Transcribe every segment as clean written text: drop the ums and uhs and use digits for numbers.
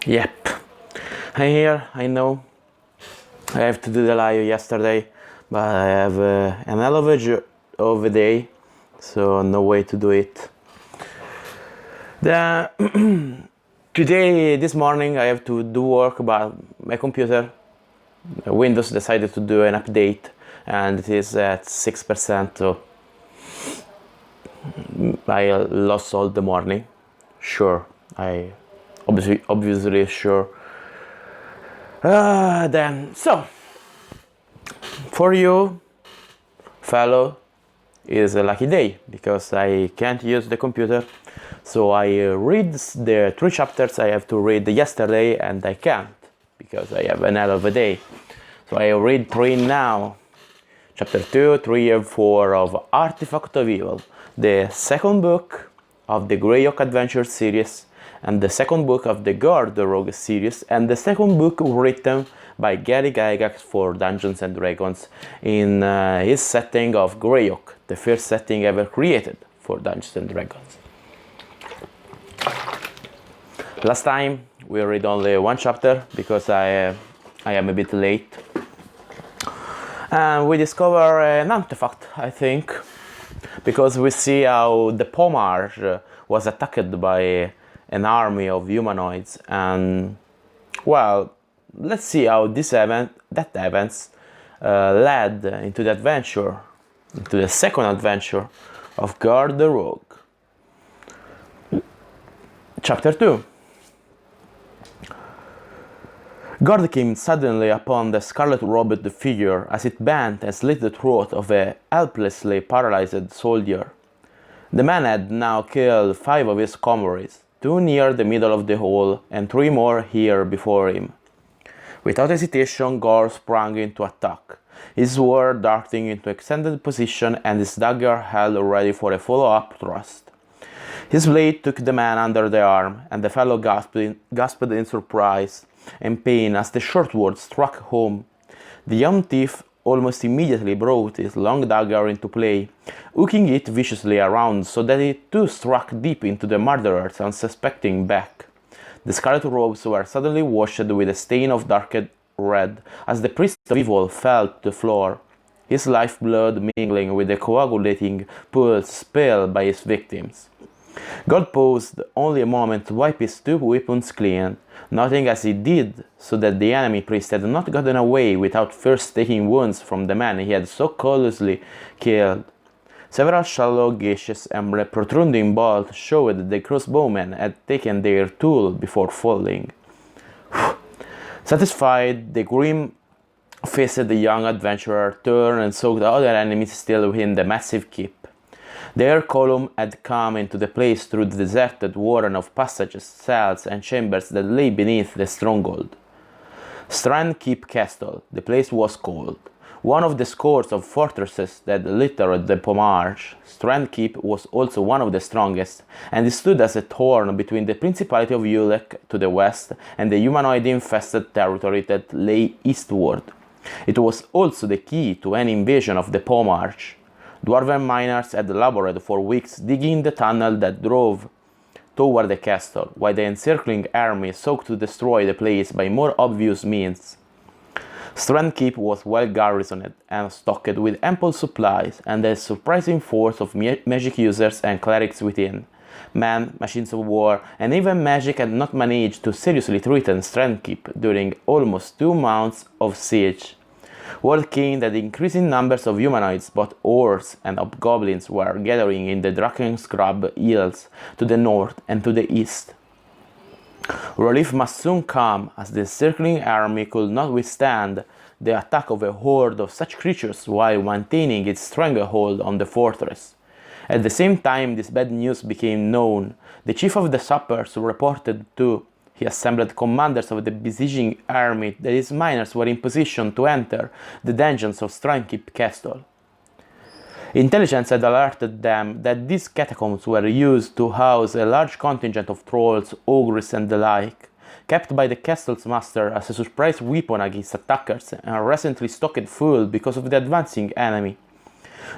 Yep, I'm here, I know. I have to do the live yesterday, but I have an hell of a day, so no way to do it. Today, this morning, I have to do work about my computer. Windows decided to do an update, and it is at 6%, so I lost all the morning. Sure, I obviously sure. So for you, fellow, is a lucky day because I can't use the computer. So I read the 3 chapters I have to read yesterday, and I can't because I have an hell of a day. So I read 3 now. Chapter 2, 3 and 4 of Artifact of Evil, the second book of the Greyhawk Adventure series, and the second book of the Gord Rogue series, and the second book written by Gygax for Dungeons and Dragons in his setting of Greyhawk, the first setting ever created for Dungeons and Dragons. Last time we read only 1 chapter because I am a bit late. And we discover an artifact, I think, because we see how the Pomage was attacked by an army of humanoids, and well, let's see how that events led into the adventure, into the second adventure of Gord the Rogue. Chapter 2. Gord came suddenly upon the scarlet-robed figure as it bent and slit the throat of a helplessly paralyzed soldier. The man had now killed 5 of his comrades, 2 near the middle of the hall and 3 more here before him. Without hesitation, Gord sprang into attack, his sword darting into extended position and his dagger held ready for a follow-up thrust. His blade took the man under the arm, and the fellow gasped in surprise and pain as the short sword struck home. The young thief almost immediately brought his long dagger into play, hooking it viciously around so that it too struck deep into the murderer's unsuspecting back. The scarlet robes were suddenly washed with a stain of dark red as the priest of evil fell to the floor, his lifeblood mingling with the coagulating pools spilled by his victims. Gord paused only a moment to wipe his 2 weapons clean, noting as he did so that the enemy priest had not gotten away without first taking wounds from the man he had so callously killed. Several shallow gashes and protruding bolts showed that the crossbowmen had taken their toll before falling. Satisfied, the grim-faced young adventurer turned and saw the other enemies still within the massive keep. Their column had come into the place through the deserted warren of passages, cells, and chambers that lay beneath the stronghold. Strand Keep Castle, the place was called, one of the scores of fortresses that littered the Pomage. Strand Keep was also one of the strongest, and it stood as a thorn between the Principality of Ulek to the west and the humanoid-infested territory that lay eastward. It was also the key to any invasion of the Pomage. Dwarven miners had labored for weeks digging the tunnel that drove toward the castle, while the encircling army sought to destroy the place by more obvious means. Strand Keep was well garrisoned and stocked with ample supplies, and a surprising force of magic users and clerics within. Men, machines of war, and even magic had not managed to seriously threaten Strand Keep during almost 2 months of siege. Word came that increasing numbers of humanoids, both orcs and hobgoblins, were gathering in the Drakenskrab Hills to the north and to the east. Relief must soon come, as the circling army could not withstand the attack of a horde of such creatures while maintaining its stranglehold on the fortress. At the same time this bad news became known, the chief of the sappers reported to he assembled commanders of the besieging army that his miners were in position to enter the dungeons of Strand Keep Castle. Intelligence had alerted them that these catacombs were used to house a large contingent of trolls, ogres, and the like, kept by the castle's master as a surprise weapon against attackers and recently stocked full because of the advancing enemy.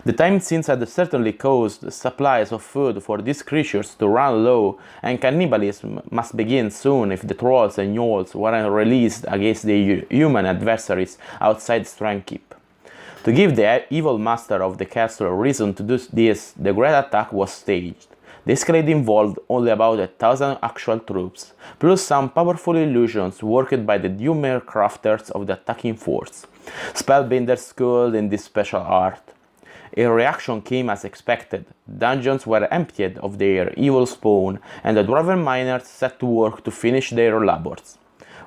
The time since had certainly caused supplies of food for these creatures to run low, and cannibalism must begin soon if the trolls and gnolls weren't released against their human adversaries outside Strandkeep. To give the evil master of the castle a reason to do this, the great attack was staged. The escalade involved only about 1,000 actual troops, plus some powerful illusions worked by the Dewmere crafters of the attacking force, spellbinders skilled in this special art. A reaction came as expected. Dungeons were emptied of their evil spawn, and the dwarven miners set to work to finish their labors.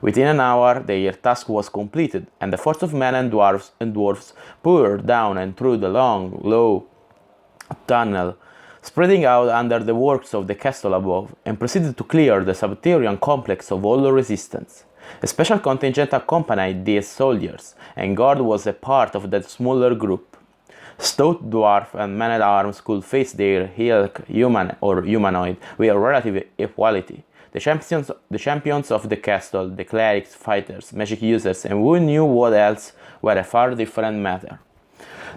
Within an hour, their task was completed, and the force of men and dwarves poured down and through the long, low tunnel, spreading out under the works of the castle above, and proceeded to clear the subterranean complex of all resistance. A special contingent accompanied these soldiers, and Gord was a part of that smaller group. Stout dwarf and men-at-arms could face their ilk, human or humanoid, with relative equality. The champions of the castle, the clerics, fighters, magic users, and who knew what else, were a far different matter.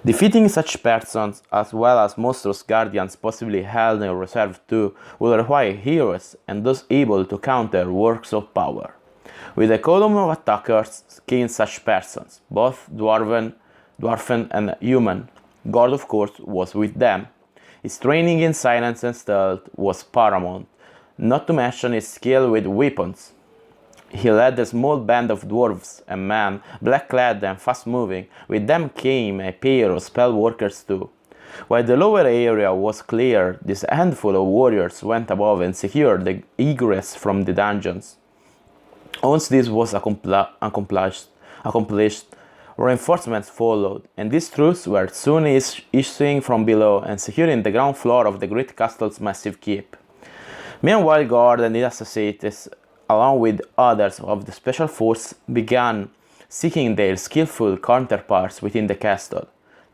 Defeating such persons, as well as monstrous guardians possibly held in reserve too, will require heroes and those able to counter works of power. With a column of attackers came such persons, both dwarven and human. Gord, of course, was with them. His training in silence and stealth was paramount, not to mention his skill with weapons. He led a small band of dwarves and men, black-clad and fast-moving. With them came a pair of spell workers too. While the lower area was cleared, this handful of warriors went above and secured the egress from the dungeons. Once this was accomplished, reinforcements followed, and these troops were soon issuing from below and securing the ground floor of the great castle's massive keep. Meanwhile, Gord and his associates, along with others of the special force, began seeking their skillful counterparts within the castle.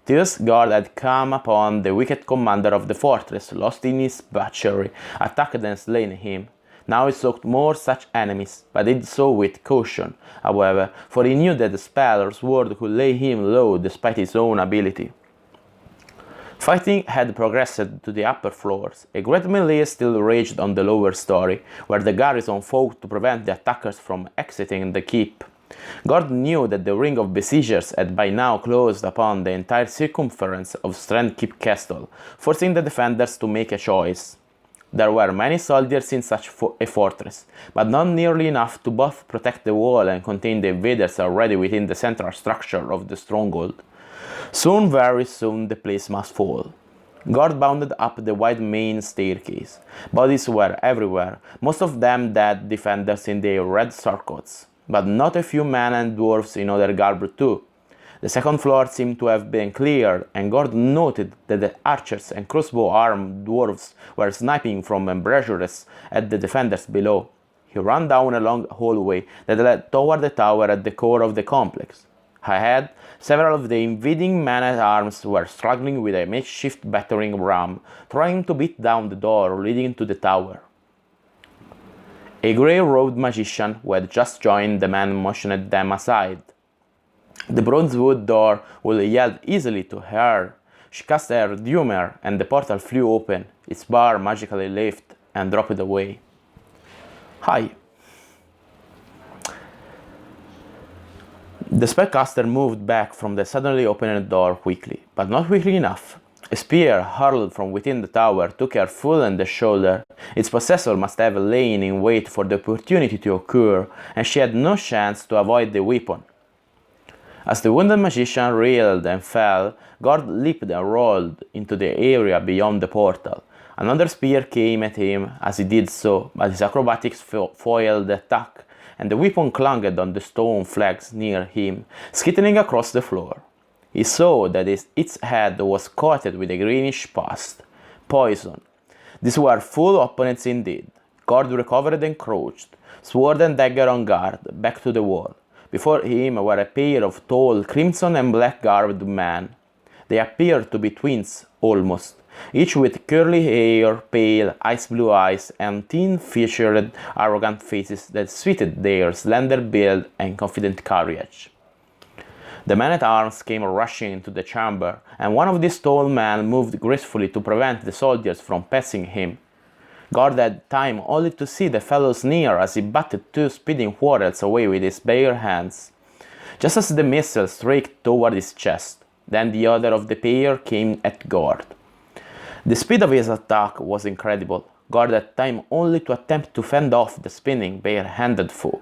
Thus, Gord had come upon the wicked commander of the fortress, lost in his butchery, attacked and slain him. Now he sought more such enemies, but did so with caution, however, for he knew that the spell or sword could lay him low despite his own ability. Fighting had progressed to the upper floors. A great melee still raged on the lower story, where the garrison fought to prevent the attackers from exiting the keep. Gord knew that the ring of besiegers had by now closed upon the entire circumference of Strandkeep Castle, forcing the defenders to make a choice. There were many soldiers in such a fortress, but not nearly enough to both protect the wall and contain the invaders already within the central structure of the stronghold. Soon, very soon, the place must fall. Gord bounded up the wide main staircase. Bodies were everywhere, most of them dead defenders in their red surcoats, but not a few men and dwarves in other garb too. The second floor seemed to have been cleared, and Gord noted that the archers and crossbow-armed dwarves were sniping from embrasures at the defenders below. He ran down a long hallway that led toward the tower at the core of the complex. Ahead, several of the invading men-at-arms were struggling with a makeshift battering ram, trying to beat down the door leading to the tower. A grey-robed magician who had just joined the men motioned them aside. The bronzewood door would yield easily to her. She cast her Dewmere, and the portal flew open, its bar magically lifted and dropped away. Hi. The spellcaster moved back from the suddenly opened door quickly, but not quickly enough. A spear hurled from within the tower took her full in the shoulder. Its possessor must have lain in wait for the opportunity to occur, and she had no chance to avoid the weapon. As the wounded magician reeled and fell, Gord leaped and rolled into the area beyond the portal. Another spear came at him as he did so, but his acrobatics foiled the attack, and the weapon clanged on the stone flags near him, skittering across the floor. He saw that its head was coated with a greenish pus. Poison. These were full opponents indeed. Gord recovered and crouched, sword and dagger on guard, back to the wall. Before him were a pair of tall, crimson and black-garbed men. They appeared to be twins, almost, each with curly hair, pale, ice-blue eyes, and thin-featured, arrogant faces that suited their slender build and confident carriage. The men-at-arms came rushing into the chamber, and one of these tall men moved gracefully to prevent the soldiers from passing him. Gord had time only to see the fellow sneer as he batted two speeding quarrels away with his bare hands, just as the missile struck toward his chest. Then the other of the pair came at Gord. The speed of his attack was incredible. Gord had time only to attempt to fend off the spinning, bare-handed foe.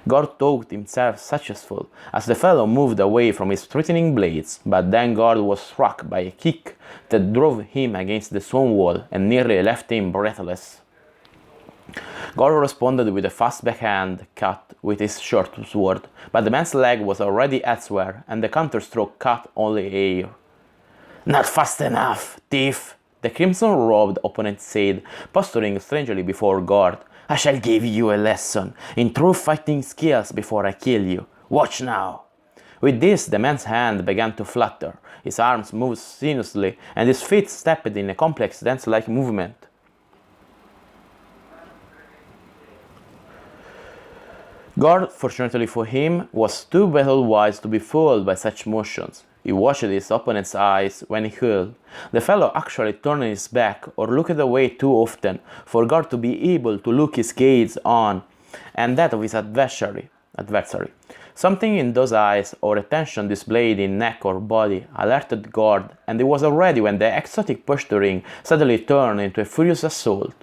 Gord thought himself successful as the fellow moved away from his threatening blades, but then Gord was struck by a kick that drove him against the stone wall and nearly left him breathless. Gord responded with a fast backhand cut with his short sword, but the man's leg was already elsewhere and the counterstroke cut only air. "Not fast enough, thief!" the crimson-robed opponent said, posturing strangely before Gord. "I shall give you a lesson in true fighting skills before I kill you. Watch now." With this, the man's hand began to flutter, his arms moved sinuously, and his feet stepped in a complex dance-like movement. Gord, fortunately for him, was too battle-wise to be fooled by such motions. He watched his opponent's eyes when he hurled. The fellow actually turned his back or looked away too often for Gord to be able to look his gaze on and that of his adversary. Something in those eyes or a tension displayed in neck or body alerted Gord, and it was already when the exotic posturing suddenly turned into a furious assault.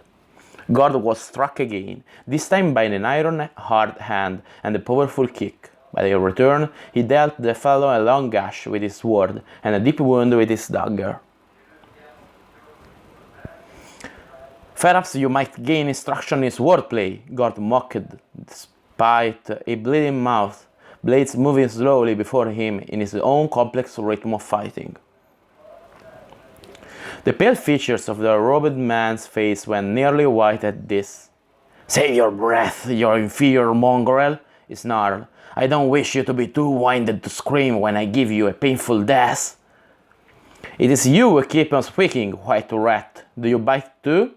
Gord was struck again, this time by an iron-hard hand and a powerful kick. By their return, he dealt the fellow a long gash with his sword and a deep wound with his dagger. "Perhaps you might gain instruction in swordplay," Gord mocked, despite a bleeding mouth, blades moving slowly before him in his own complex rhythm of fighting. The pale features of the robed man's face went nearly white at this. "Save your breath, you inferior mongrel," he snarled. "I don't wish you to be too winded to scream when I give you a painful death." "It is you who keep on speaking, white rat. Do you bite too?"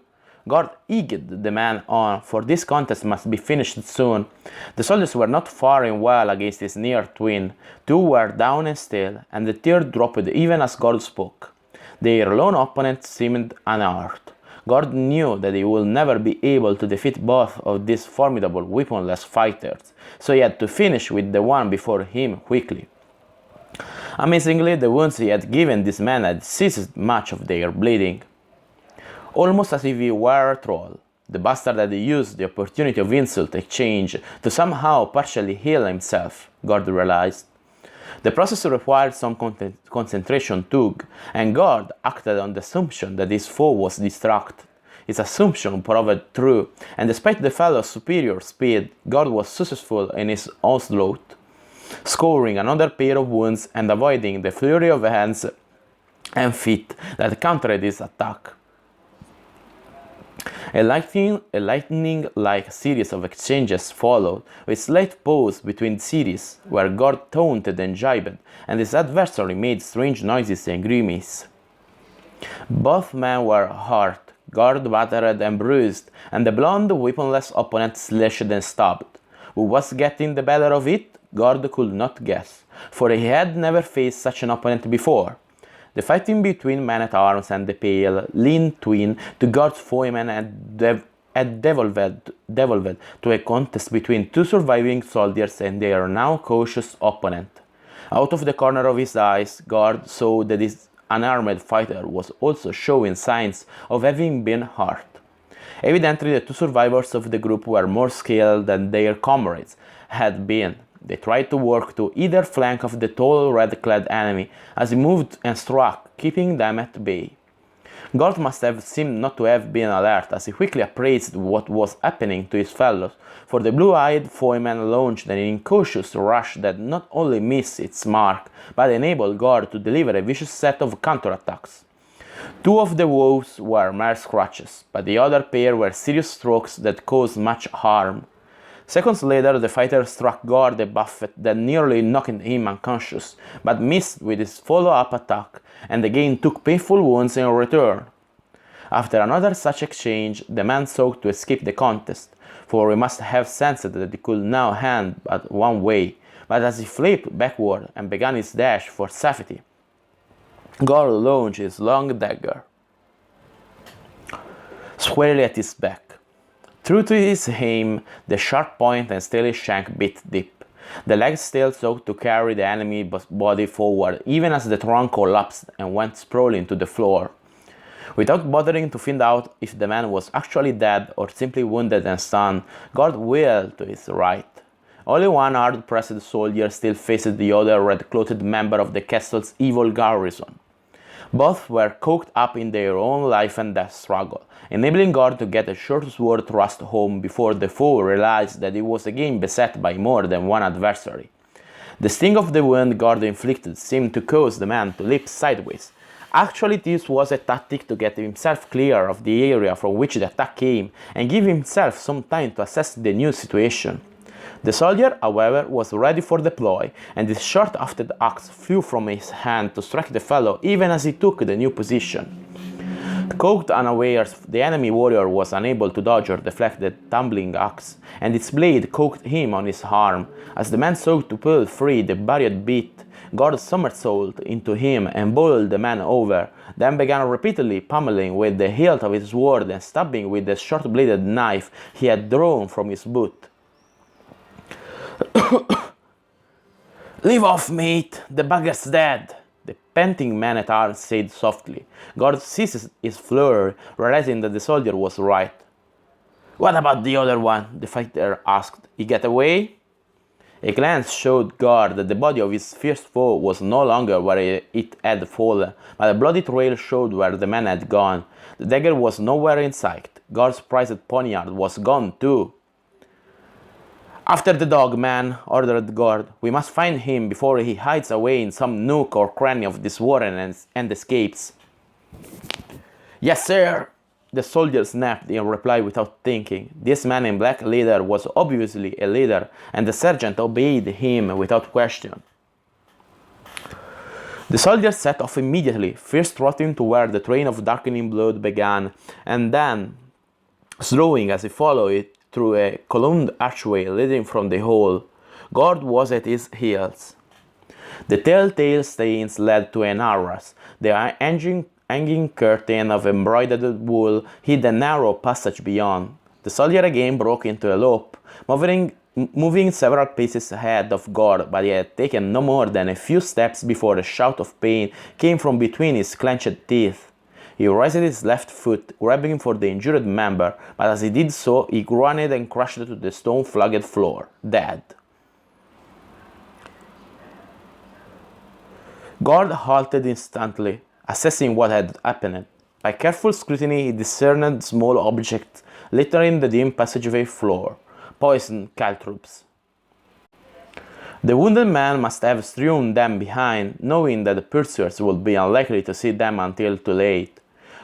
Gord egged the man on, for this contest must be finished soon. The soldiers were not faring well against his near twin. Two were down and still, and the third dropped even as Gord spoke. Their lone opponent seemed unhurt. Gord knew that he would never be able to defeat both of these formidable weaponless fighters, so he had to finish with the one before him quickly. Amazingly, the wounds he had given this man had ceased much of their bleeding. Almost as if he were a troll, the bastard had used the opportunity of insult exchange to somehow partially heal himself, Gord realized. The process required some concentration too, and Gord acted on the assumption that his foe was distracted. His assumption proved true, and despite the fellow's superior speed, Gord was successful in his onslaught, scoring another pair of wounds and avoiding the flurry of hands and feet that countered his attack. A lightning-like series of exchanges followed, with slight pause between series, where Gord taunted and jibed, and his adversary made strange noises and grimaces. Both men were hurt, Gord battered and bruised, and the blond, weaponless opponent slashed and stabbed. Who was getting the better of it, Gord could not guess, for he had never faced such an opponent before. The fighting between men-at-arms and the pale, lean twin to Gord's foeman had devolved to a contest between two surviving soldiers and their now cautious opponent. Out of the corner of his eyes, Gord saw that his unarmed fighter was also showing signs of having been hurt. Evidently, the two survivors of the group were more skilled than their comrades had been. They tried to work to either flank of the tall red-clad enemy as he moved and struck, keeping them at bay. Gord must have seemed not to have been alert as he quickly appraised what was happening to his fellows, for the blue-eyed foeman launched an incautious rush that not only missed its mark, but enabled Gord to deliver a vicious set of counterattacks. Two of the woes were mere scratches, but the other pair were serious strokes that caused much harm. Seconds later, the fighter struck Gord a buffet that nearly knocked him unconscious, but missed with his follow-up attack, and again took painful wounds in return. After another such exchange, the man sought to escape the contest, for he must have sensed that he could now hand but one way, but as he flipped backward and began his dash for safety, Gord launched his long dagger squarely at his back. True to his aim, the sharp point and steely shank bit deep. The legs still sought to carry the enemy body forward, even as the trunk collapsed and went sprawling to the floor. Without bothering to find out if the man was actually dead or simply wounded and stunned, Gord wheeled to his right. Only one hard-pressed soldier still faced the other red-clothed member of the castle's evil garrison. Both were caught up in their own life and death struggle, enabling Gord to get a short sword thrust home before the foe realized that he was again beset by more than one adversary. The sting of the wound Gord inflicted seemed to cause the man to leap sideways. Actually, this was a tactic to get himself clear of the area from which the attack came and give himself some time to assess the new situation. The soldier, however, was ready for the ploy, and his short-hafted axe flew from his hand to strike the fellow even as he took the new position. Caught unawares, the enemy warrior was unable to dodge or deflect the tumbling axe, and its blade caught him on his arm. As the man sought to pull free the buried bit, Gord somersaulted into him and bowled the man over, then began repeatedly pummeling with the hilt of his sword and stabbing with the short-bladed knife he had drawn from his boot. "Leave off, mate, the bugger's dead," the panting man-at-arms said softly. Gord ceased his flurry, realizing that the soldier was right. "What about the other one?" the fighter asked. "He get away?" A glance showed Gord that the body of his fierce foe was no longer where it had fallen, but a bloody trail showed where the man had gone. The dagger was nowhere in sight. Gord's prized poniard was gone too. "After the dog, man," ordered Gord. "We must find him before he hides away in some nook or cranny of this warren and escapes." "Yes, sir," the soldier snapped in reply without thinking. This man in black leather was obviously a leader, and the sergeant obeyed him without question. The soldier set off immediately, first trotting to where the train of darkening blood began, and then slowing as he followed it through a columned archway leading from the hall. Gord was at his heels. The telltale stains led to an arras. The hanging curtain of embroidered wool hid a narrow passage beyond. The soldier again broke into a lope, moving several paces ahead of Gord, but he had taken no more than a few steps before a shout of pain came from between his clenched teeth. He raised his left foot, grabbing for the injured member, but as he did so, he groaned and crashed to the stone-flagged floor, dead. Gord halted instantly, assessing what had happened. By careful scrutiny, he discerned small objects littering the dim passageway floor, poison caltrops. The wounded man must have strewn them behind, knowing that the pursuers would be unlikely to see them until too late.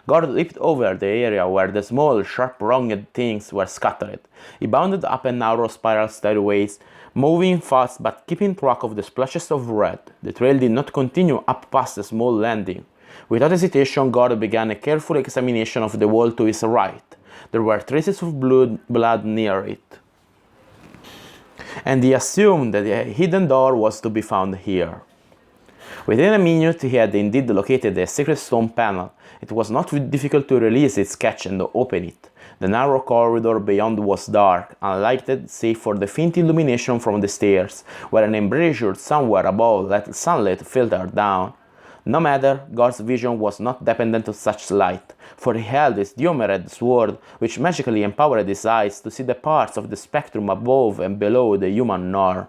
Gord leaped over the area where the small, sharp-pronged things were scattered. He bounded up a narrow spiral stairways, moving fast but keeping track of the splashes of red. The trail did not continue up past the small landing. Without hesitation, Gord began a careful examination of the wall to his right. There were traces of blood near it, and he assumed that a hidden door was to be found here. Within a minute, he had indeed located a secret stone panel. It was not difficult to release its catch and open it. The narrow corridor beyond was dark, unlighted save for the faint illumination from the stairs, where an embrasure somewhere above let sunlight filter down. No matter, Gord's vision was not dependent on such light, for he held his Diomered sword, which magically empowered his eyes to see the parts of the spectrum above and below the human norm.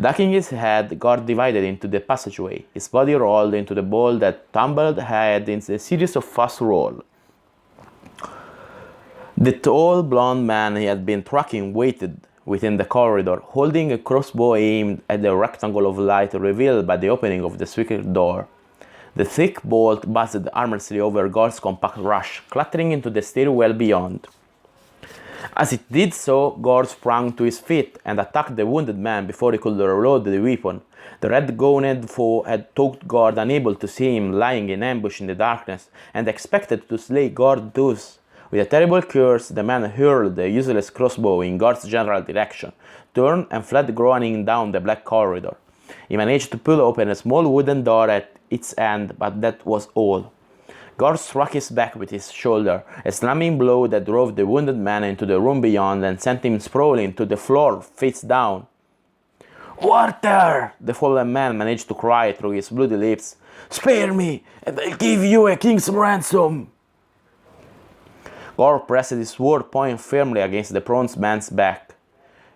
Ducking his head, Gord divided into the passageway. His body rolled into the ball that tumbled ahead in a series of fast rolls. The tall, blond man he had been tracking waited within the corridor, holding a crossbow aimed at the rectangle of light revealed by the opening of the secret door. The thick bolt buzzed harmlessly over Gord's compact rush, clattering into the stairwell beyond. As it did so, Gord sprang to his feet and attacked the wounded man before he could reload the weapon. The red-gowned foe had thought Gord unable to see him lying in ambush in the darkness, and expected to slay Gord thus. With a terrible curse, the man hurled the useless crossbow in Gord's general direction, turned and fled groaning down the black corridor. He managed to pull open a small wooden door at its end, but that was all. Gord struck his back with his shoulder, a slamming blow that drove the wounded man into the room beyond and sent him sprawling to the floor, face down. "Water!" the fallen man managed to cry through his bloody lips. "Spare me, and I'll give you a king's ransom!" Gord pressed his sword point firmly against the prone man's back.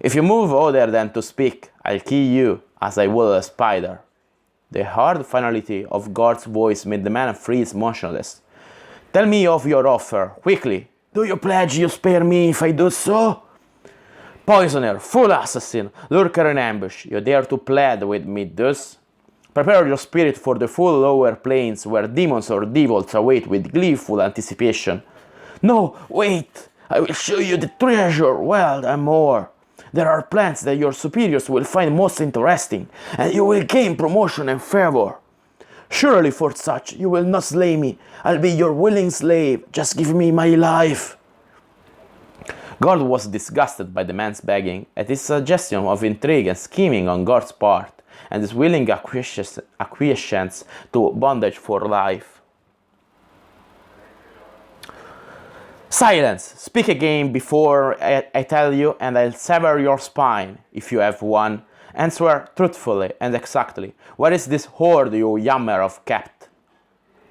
"If you move other than to speak, I'll kill you, as I will a spider." The hard finality of Gord's voice made the man freeze motionless. "Tell me of your offer, quickly. Do you pledge you spare me if I do so?" "Poisoner, fool assassin, lurker in ambush, you dare to plead with me thus? Prepare your spirit for the full lower planes where demons or devils await with gleeful anticipation." "No, wait! I will show you the treasure, wealth, and more. There are plans that your superiors will find most interesting, and you will gain promotion and favor. Surely for such you will not slay me. I'll be your willing slave. Just give me my life." Gord was disgusted by the man's begging, at his suggestion of intrigue and scheming on Gord's part, and his willing acquiescence to bondage for life. "Silence! Speak again before I tell you, and I'll sever your spine, if you have one. Answer truthfully and exactly. Where is this hoard you yammer of kept?"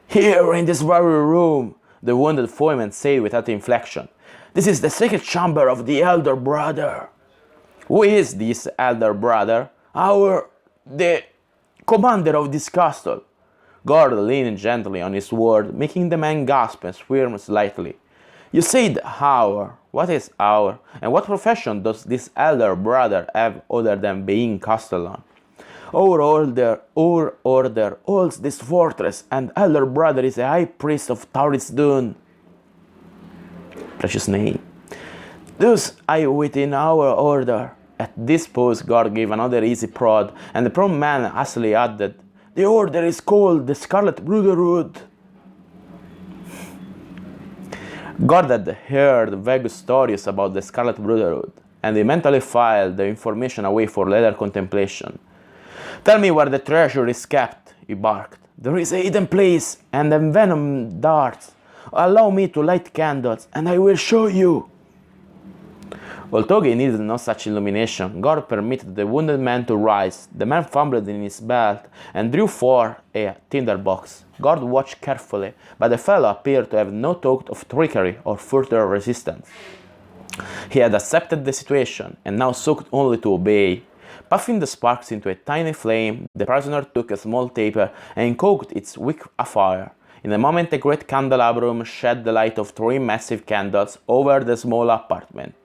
"Here, in this very room," the wounded foeman said without inflection. "This is the secret chamber of the elder brother." "Who is this elder brother?" "The commander of this castle." Gord leaned gently on his word, making the man gasp and squirm slightly. "You said our. What is our? And what profession does this elder brother have other than being castellan?" Our order holds this fortress, and elder brother is a high priest of Taurizdun." Precious name. "Thus I within our order." At this pause, Gord gave another easy prod, and the prone man hastily added, "The order is called the Scarlet Brotherhood." Gord had heard vague stories about the Scarlet Brotherhood, and he mentally filed the information away for later contemplation. "Tell me where the treasure is kept," he barked. "There is a hidden place and envenomed darts. Allow me to light candles, and I will show you." Although he needed no such illumination, Gord permitted the wounded man to rise. The man fumbled in his belt and drew forth a tinderbox. Gord watched carefully, but the fellow appeared to have no thought of trickery or further resistance. He had accepted the situation, and now sought only to obey. Puffing the sparks into a tiny flame, the prisoner took a small taper and cooked its wick afire. In a moment, a great candelabrum shed the light of 3 massive candles over the small apartment.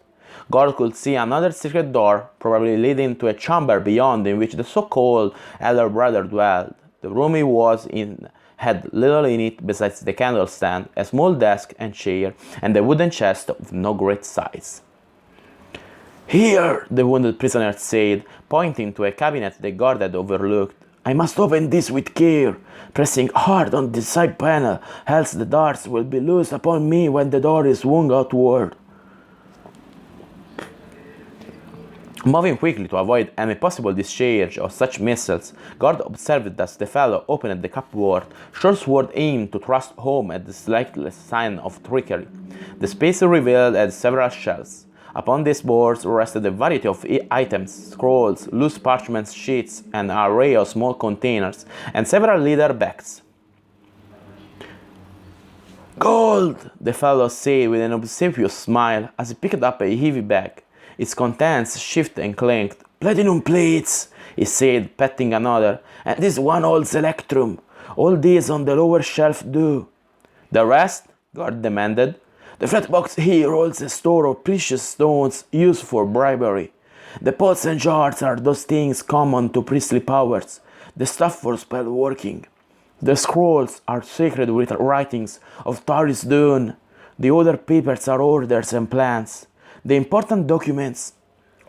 Gord could see another secret door, probably leading to a chamber beyond in which the so-called elder brother dwelled. The room he was in had little in it besides the candle stand, a small desk and chair, and a wooden chest of no great size. "Here," the wounded prisoner said, pointing to a cabinet the Gord had overlooked. "I must open this with care, pressing hard on the side panel, else the darts will be loosed upon me when the door is swung outward." Moving quickly to avoid any possible discharge of such missiles, Gord observed as the fellow opened the cupboard, short sword aimed to thrust home at the slightest sign of trickery. The space revealed had several shelves. Upon these boards rested a variety of items, scrolls, loose parchment sheets, an array of small containers, and several leather bags. "Gold!" the fellow said with an obsequious smile as he picked up a heavy bag. Its contents shifted and clanked. "Platinum plates," he said, patting another, "and this one holds electrum. All these on the lower shelf do." "The rest?" Gord demanded. "The flat box here holds a store of precious stones used for bribery. The pots and jars are those things common to priestly powers, the stuff for spell working. The scrolls are sacred writings of Taurizdun. The other papers are orders and plans. The important documents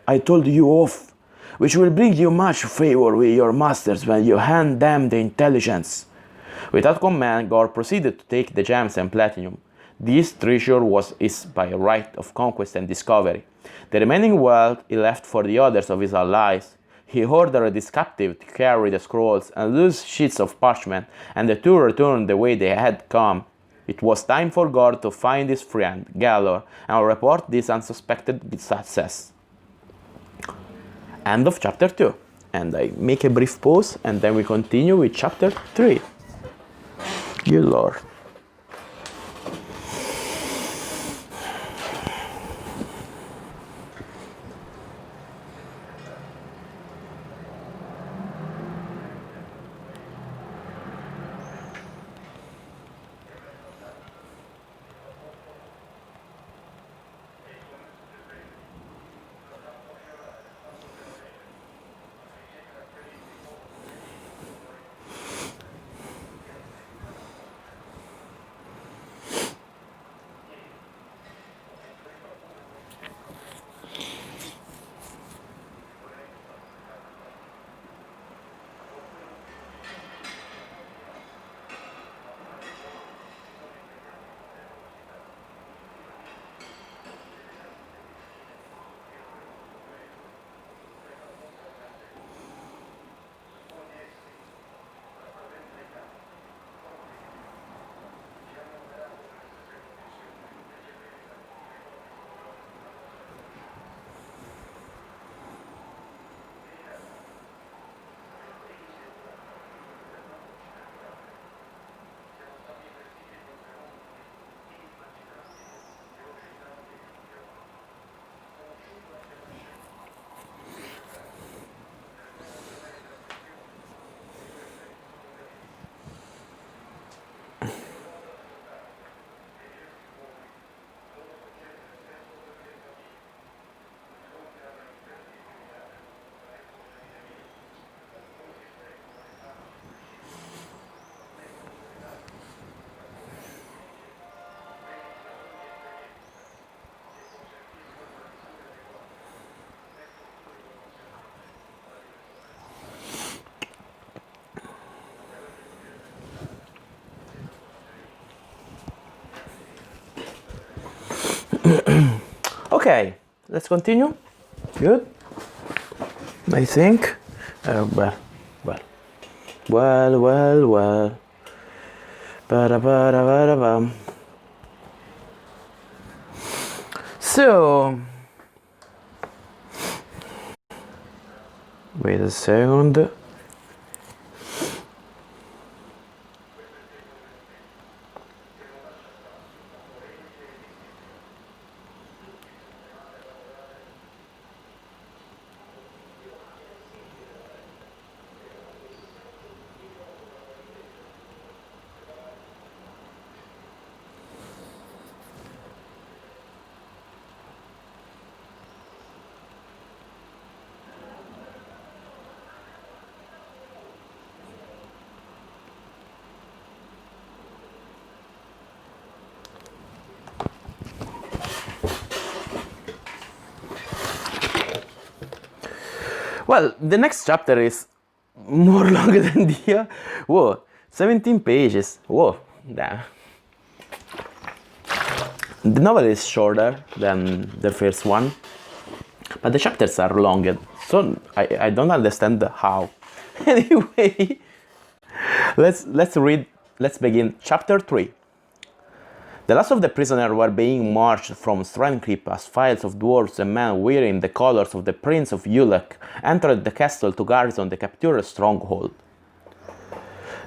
I told you of, which will bring you much favor with your masters when you hand them the intelligence." Without command, Gord proceeded to take the gems and platinum. This treasure was his by right of conquest and discovery. The remaining wealth he left for the others of his allies. He ordered his captive to carry the scrolls and loose sheets of parchment, and the two returned the way they had come. It was time for Gord to find his friend, Gellord, and report this unsuspected success. End of chapter 2. And I make a brief pause, and then we continue with chapter 3. Good Lord. Okay, let's continue. Good. I think. Well. Ba-da-ba-da-ba-da-bam. So, wait a second. Well, the next chapter is more longer than the whoa, 17 pages. Whoa, damn. The novel is shorter than the first one, but the chapters are longer, so I don't understand how. Anyway, let's begin chapter 3. The last of the prisoners were being marched from Strandcreep as files of dwarves and men wearing the colors of the Prince of Ulek entered the castle to garrison the captured stronghold.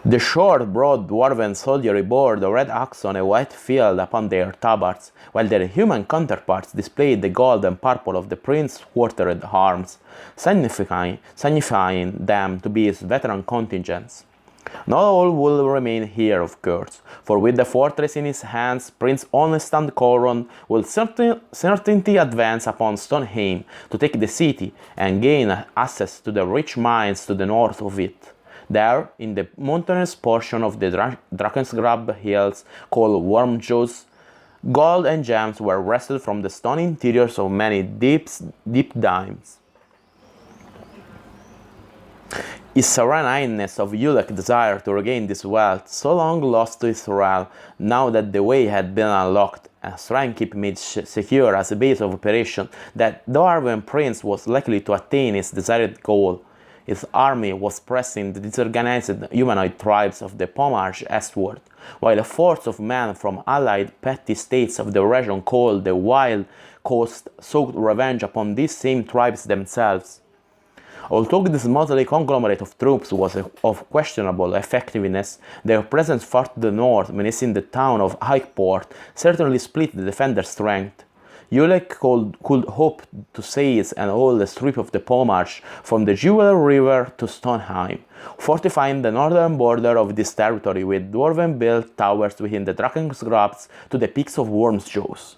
The short, broad dwarven soldiery bore the red axe on a white field upon their tabards, while their human counterparts displayed the gold and purple of the prince's quartered arms, signifying them to be his veteran contingents. Not all will remain here, of course, for with the fortress in his hands, Prince Honest and Coron will certainly advance upon Stonehenge to take the city and gain access to the rich mines to the north of it. There, in the mountainous portion of the Drakensgrab hills called Wormjaws, gold and gems were wrested from the stone interiors of many deep dimes. His sovereign highness of Ulick desired to regain this wealth, so long lost to Israel, now that the way had been unlocked, and shrine keep made secure as a base of operation, that the Arwen prince was likely to attain his desired goal. His army was pressing the disorganized humanoid tribes of the Pomarch eastward, while a force of men from allied petty states of the region called the Wild Coast sought revenge upon these same tribes themselves. Although this motley conglomerate of troops was of questionable effectiveness, their presence far to the north, menacing the town of Highport, certainly split the defenders' strength. Ulick could hope to seize and hold the strip of the Pomarch from the Jewel River to Stonheim, fortifying the northern border of this territory with dwarven-built towers within the Drakensgrabs to the peaks of Wormsjaws.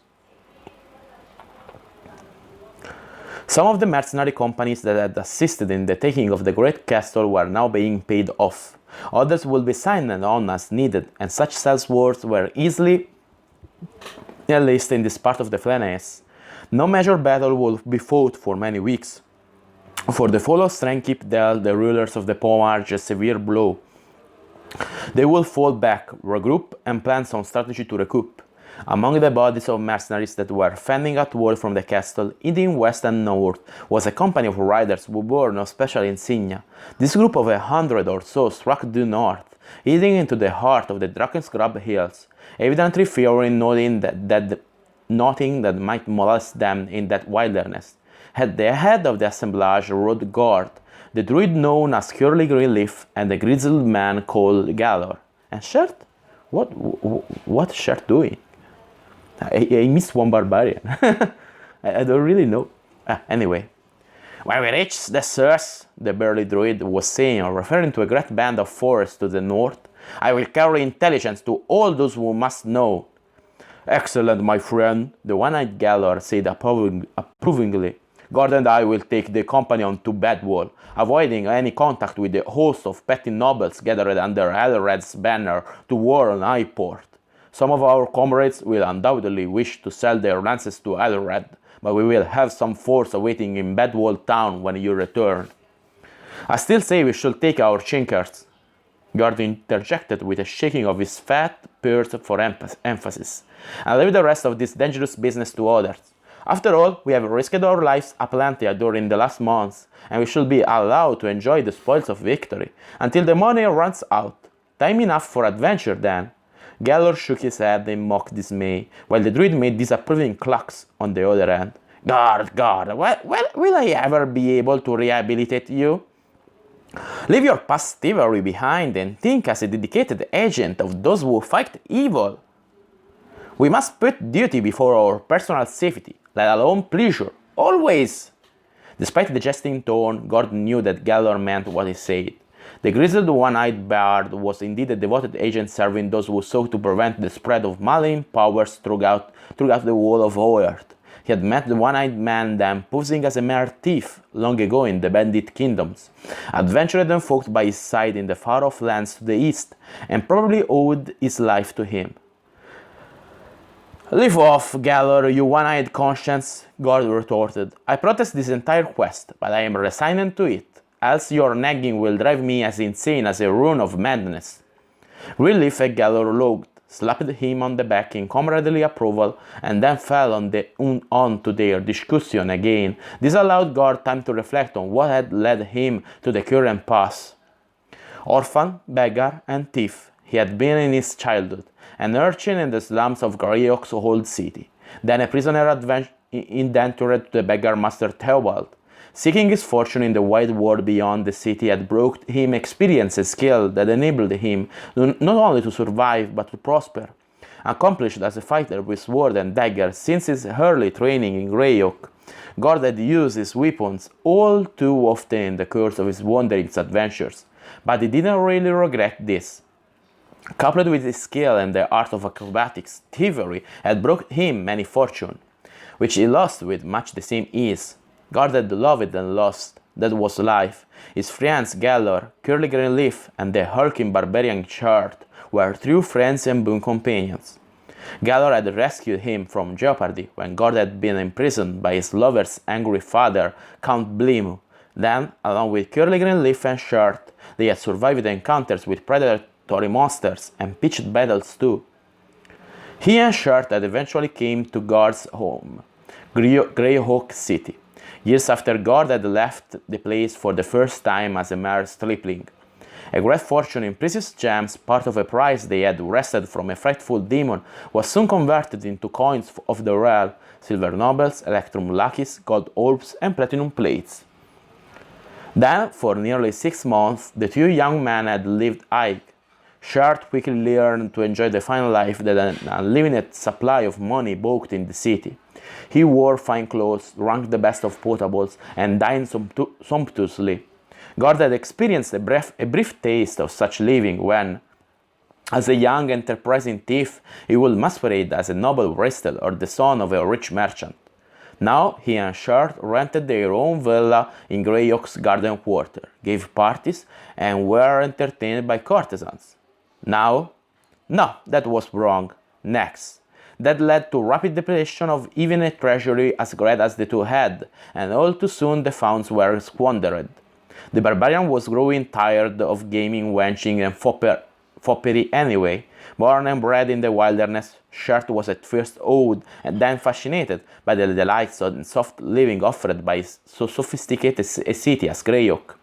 Some of the mercenary companies that had assisted in the taking of the Great Castle were now being paid off. Others would be signed on as needed, and such saleswords were easily enlisted in this part of the Flannes. No major battle would be fought for many weeks, for the fall of Strengkeep dealt the rulers of the Pomarch a severe blow. They will fall back, regroup, and plan some strategy to recoup. Among the bodies of mercenaries that were fending outward from the castle, heading west and north, was a company of riders who bore no special insignia. This group of 100 or so struck due north, heading into the heart of the Drakensgrab hills, evidently fearing nothing that might molest them in that wilderness. At the head of the assemblage rode Gord, the druid known as Curly Greenleaf, and a grizzled man called Gellord. And Shirt? What's Shirt doing? I missed one barbarian. I don't really know. Anyway. When we reach the source, the burly druid was saying, referring to a great band of forests to the north, I will carry intelligence to all those who must know. Excellent, my friend, the one-eyed Gellord said approvingly. Gord and I will take the company on to Bedwall, avoiding any contact with the host of petty nobles gathered under Elred's banner to war on Highport. Some of our comrades will undoubtedly wish to sell their lances to Elred, but we will have some force awaiting in Bedwall town when you return. I still say we should take our chinkers. Gord interjected with a shaking of his fat beard for emphasis, and leave the rest of this dangerous business to others. After all, we have risked our lives aplenty during the last months, and we should be allowed to enjoy the spoils of victory until the money runs out. Time enough for adventure then. Gellord shook his head in mock dismay, while the druid made disapproving clucks on the other end. Gord, will I ever be able to rehabilitate you? Leave your past thievery behind and think as a dedicated agent of those who fight evil. We must put duty before our personal safety, let alone pleasure, always. Despite the jesting tone, Gord knew that Gellord meant what he said. The grizzled one-eyed bard was indeed a devoted agent serving those who sought to prevent the spread of malign powers throughout the wall of Oert. He had met the one-eyed man then posing as a mere thief long ago in the Bandit Kingdoms, adventured and fought by his side in the far-off lands to the east, and probably owed his life to him. Leave off, Gellord, you one-eyed conscience, Gord retorted. I protest this entire quest, but I am resigned to it. Else your nagging will drive me as insane as a rune of madness. Greenleaf and Gellord looked, slapped him on the back in comradely approval, and then fell on to their discussion again. This allowed Gord time to reflect on what had led him to the current pass. Orphan, beggar, and thief, he had been in his childhood, an urchin in the slums of Greyhawk's old city, then a prisoner indentured to the beggar master Theobald. Seeking his fortune in the wide world beyond the city had brought him experience and skill that enabled him not only to survive but to prosper. Accomplished as a fighter with sword and dagger since his early training in Greyhawk, Gord had used his weapons all too often in the course of his wanderings adventures, but he didn't really regret this. Coupled with his skill and the art of acrobatics, thievery had brought him many fortune, which he lost with much the same ease. Gord had loved and lost, that was life. His friends Gellord, Curly Greenleaf, and the hulking barbarian Chart were true friends and boon companions. Gellord had rescued him from jeopardy when Gord had been imprisoned by his lover's angry father, Count Blimu, Then, along with Curly Greenleaf and Shirt, they had survived encounters with predatory monsters and pitched battles too. He and Shirt had eventually came to Gord's home, Greyhawk City, years after Gord had left the place for the first time as a mere stripling. A great fortune in precious gems, part of a prize they had wrested from a frightful demon, was soon converted into coins of the realm, silver nobles, electrum luckies, gold orbs, and platinum plates. Then, for nearly 6 months, the two young men had lived high. Shirt quickly learned to enjoy the fine life that an unlimited supply of money bought in the city. He wore fine clothes, drank the best of potables, and dined sumptuously. Gord had experienced a brief taste of such living when, as a young enterprising thief, he would masquerade as a noble wrestler or the son of a rich merchant. Now he and Shirt rented their own villa in Greyhawk's garden quarter, gave parties, and were entertained by courtesans. Now? No, that was wrong. Next. That led to rapid depletion of even a treasury as great as the two had, and all too soon the funds were squandered. The barbarian was growing tired of gaming, wenching, and foppery anyway. Born and bred in the wilderness, Shirt was at first awed and then fascinated by the delights and soft living offered by so sophisticated a city as Greyhawk.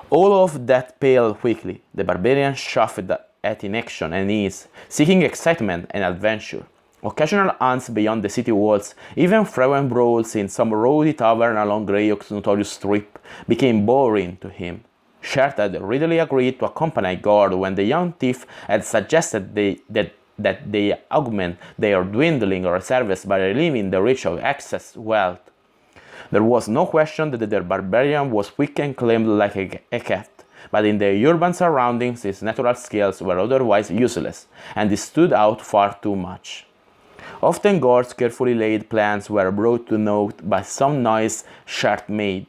All of that paled quickly. The barbarian shuffled at inaction and ease, seeking excitement and adventure. Occasional hunts beyond the city walls, even frequent brawls in some rowdy tavern along Greyhawk's notorious strip, became boring to him. Shirt had readily agreed to accompany Gord when the young thief had suggested that they augment their dwindling reserves by relieving the rich of excess wealth. There was no question that the barbarian was quick and claimed like a cat, but in the urban surroundings his natural skills were otherwise useless, and he stood out far too much. Often Gord's carefully laid plans were brought to naught by some noise Shirt made.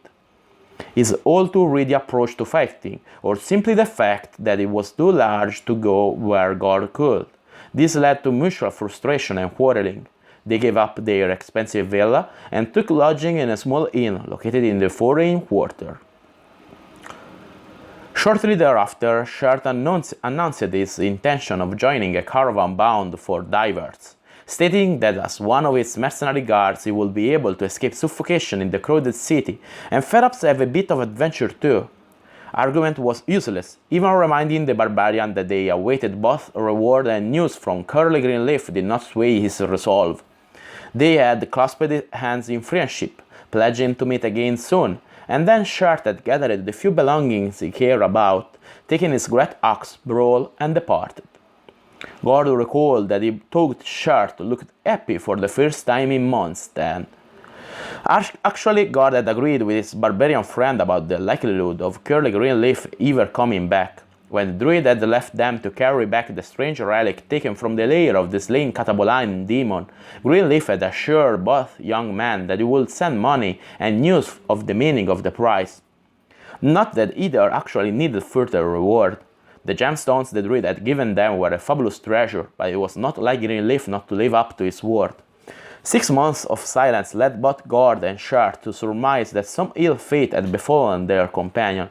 His all-too-ready approach to fighting, or simply the fact that he was too large to go where Gord could. This led to mutual frustration and quarreling. They gave up their expensive villa and took lodging in a small inn located in the foreign quarter. Shortly thereafter, Shirt announced his intention of joining a caravan bound for Divers, stating that as one of its mercenary guards he would be able to escape suffocation in the crowded city and perhaps have a bit of adventure too. Argument was useless, even reminding the barbarian that they awaited both reward and news from Curly Greenleaf did not sway his resolve. They had clasped hands in friendship, pledging to meet again soon, and then Shirt had gathered the few belongings he cared about, taking his great axe, brawl, and departed. Gord recalled that he thought Shirt looked happy for the first time in months then. Actually, Gord had agreed with his barbarian friend about the likelihood of Curly Greenleaf ever coming back. When the druid had left them to carry back the strange relic taken from the lair of the slain Cataboline demon, Greenleaf had assured both young men that he would send money and news of the meaning of the prize. Not that either actually needed further reward. The gemstones the druid had given them were a fabulous treasure, but it was not like Greenleaf not to live up to his word. 6 months of silence led both Gord and Shirt to surmise that some ill fate had befallen their companion,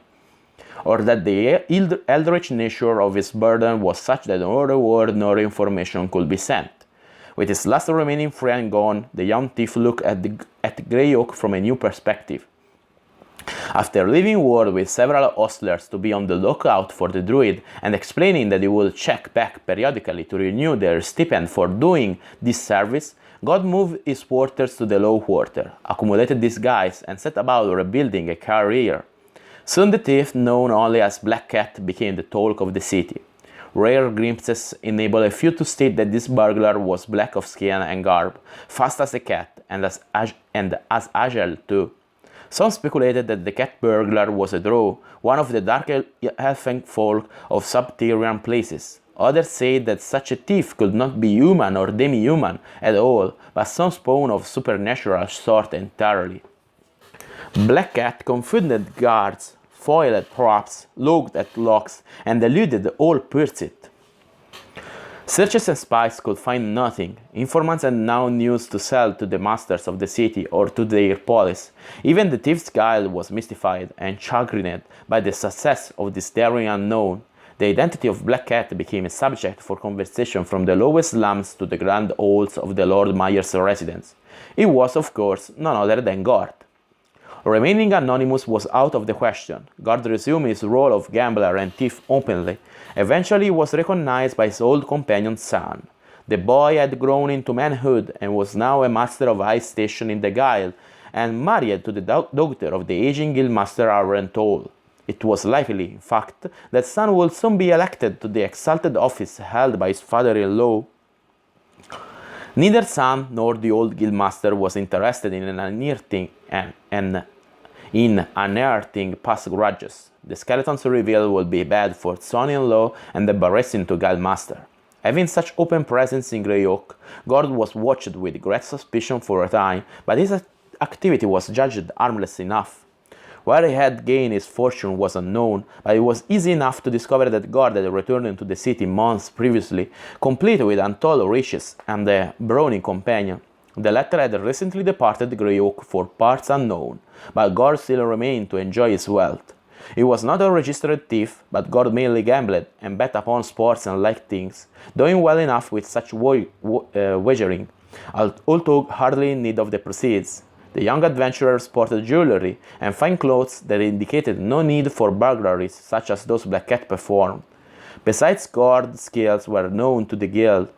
or that the eldritch nature of his burden was such that no reward nor information could be sent. With his last remaining friend gone, the young thief looked at Greyhawk from a new perspective. After leaving word with several hostlers to be on the lookout for the druid and explaining that he would check back periodically to renew their stipend for doing this service, God moved his quarters to the low quarter, accumulated disguise, and set about rebuilding a career. Soon the thief, known only as Black Cat, became the talk of the city. Rare glimpses enable a few to state that this burglar was black of skin and garb, fast as a cat, and as agile too. Some speculated that the cat burglar was a drow, one of the dark elfin folk of subterranean places. Others said that such a thief could not be human or demi-human at all, but some spawn of supernatural sort entirely. Black Cat confounded guards, foiled traps, looked at locks, and eluded all pursuit. Searches and spies could find nothing. Informants had now news to sell to the masters of the city or to their police. Even the thief's guild was mystified and chagrined by the success of this daring unknown. The identity of Black Cat became a subject for conversation from the lowest slums to the grand halls of the Lord Mayor's residence. It was, of course, none other than Gord. Remaining anonymous was out of the question. Gord resumed his role of gambler and thief openly. Eventually he was recognized by his old companion's son. The boy had grown into manhood and was now a master of high station in the Guild and married to the daughter of the aging guildmaster Arrentol. It was likely, in fact, that son would soon be elected to the exalted office held by his father-in-law. Neither son nor the old guildmaster was interested in unearthing past grudges. The skeletons revealed would be bad for son-in-law and embarrassing to guildmaster. Having such open presence in Greyhawk, Gord was watched with great suspicion for a time, but his activity was judged harmless enough. Where he had gained his fortune was unknown, but it was easy enough to discover that Gord had returned to the city months previously, complete with untold riches and a brawny companion. The latter had recently departed Greyhawk for parts unknown, but Gord still remained to enjoy his wealth. He was not a registered thief, but Gord mainly gambled and bet upon sports and like things, doing well enough with such wagering, although hardly in need of the proceeds. The young adventurer sported jewelry and fine clothes that indicated no need for burglaries such as those Black Cat performed. Besides, Gord's skills were known to the guild,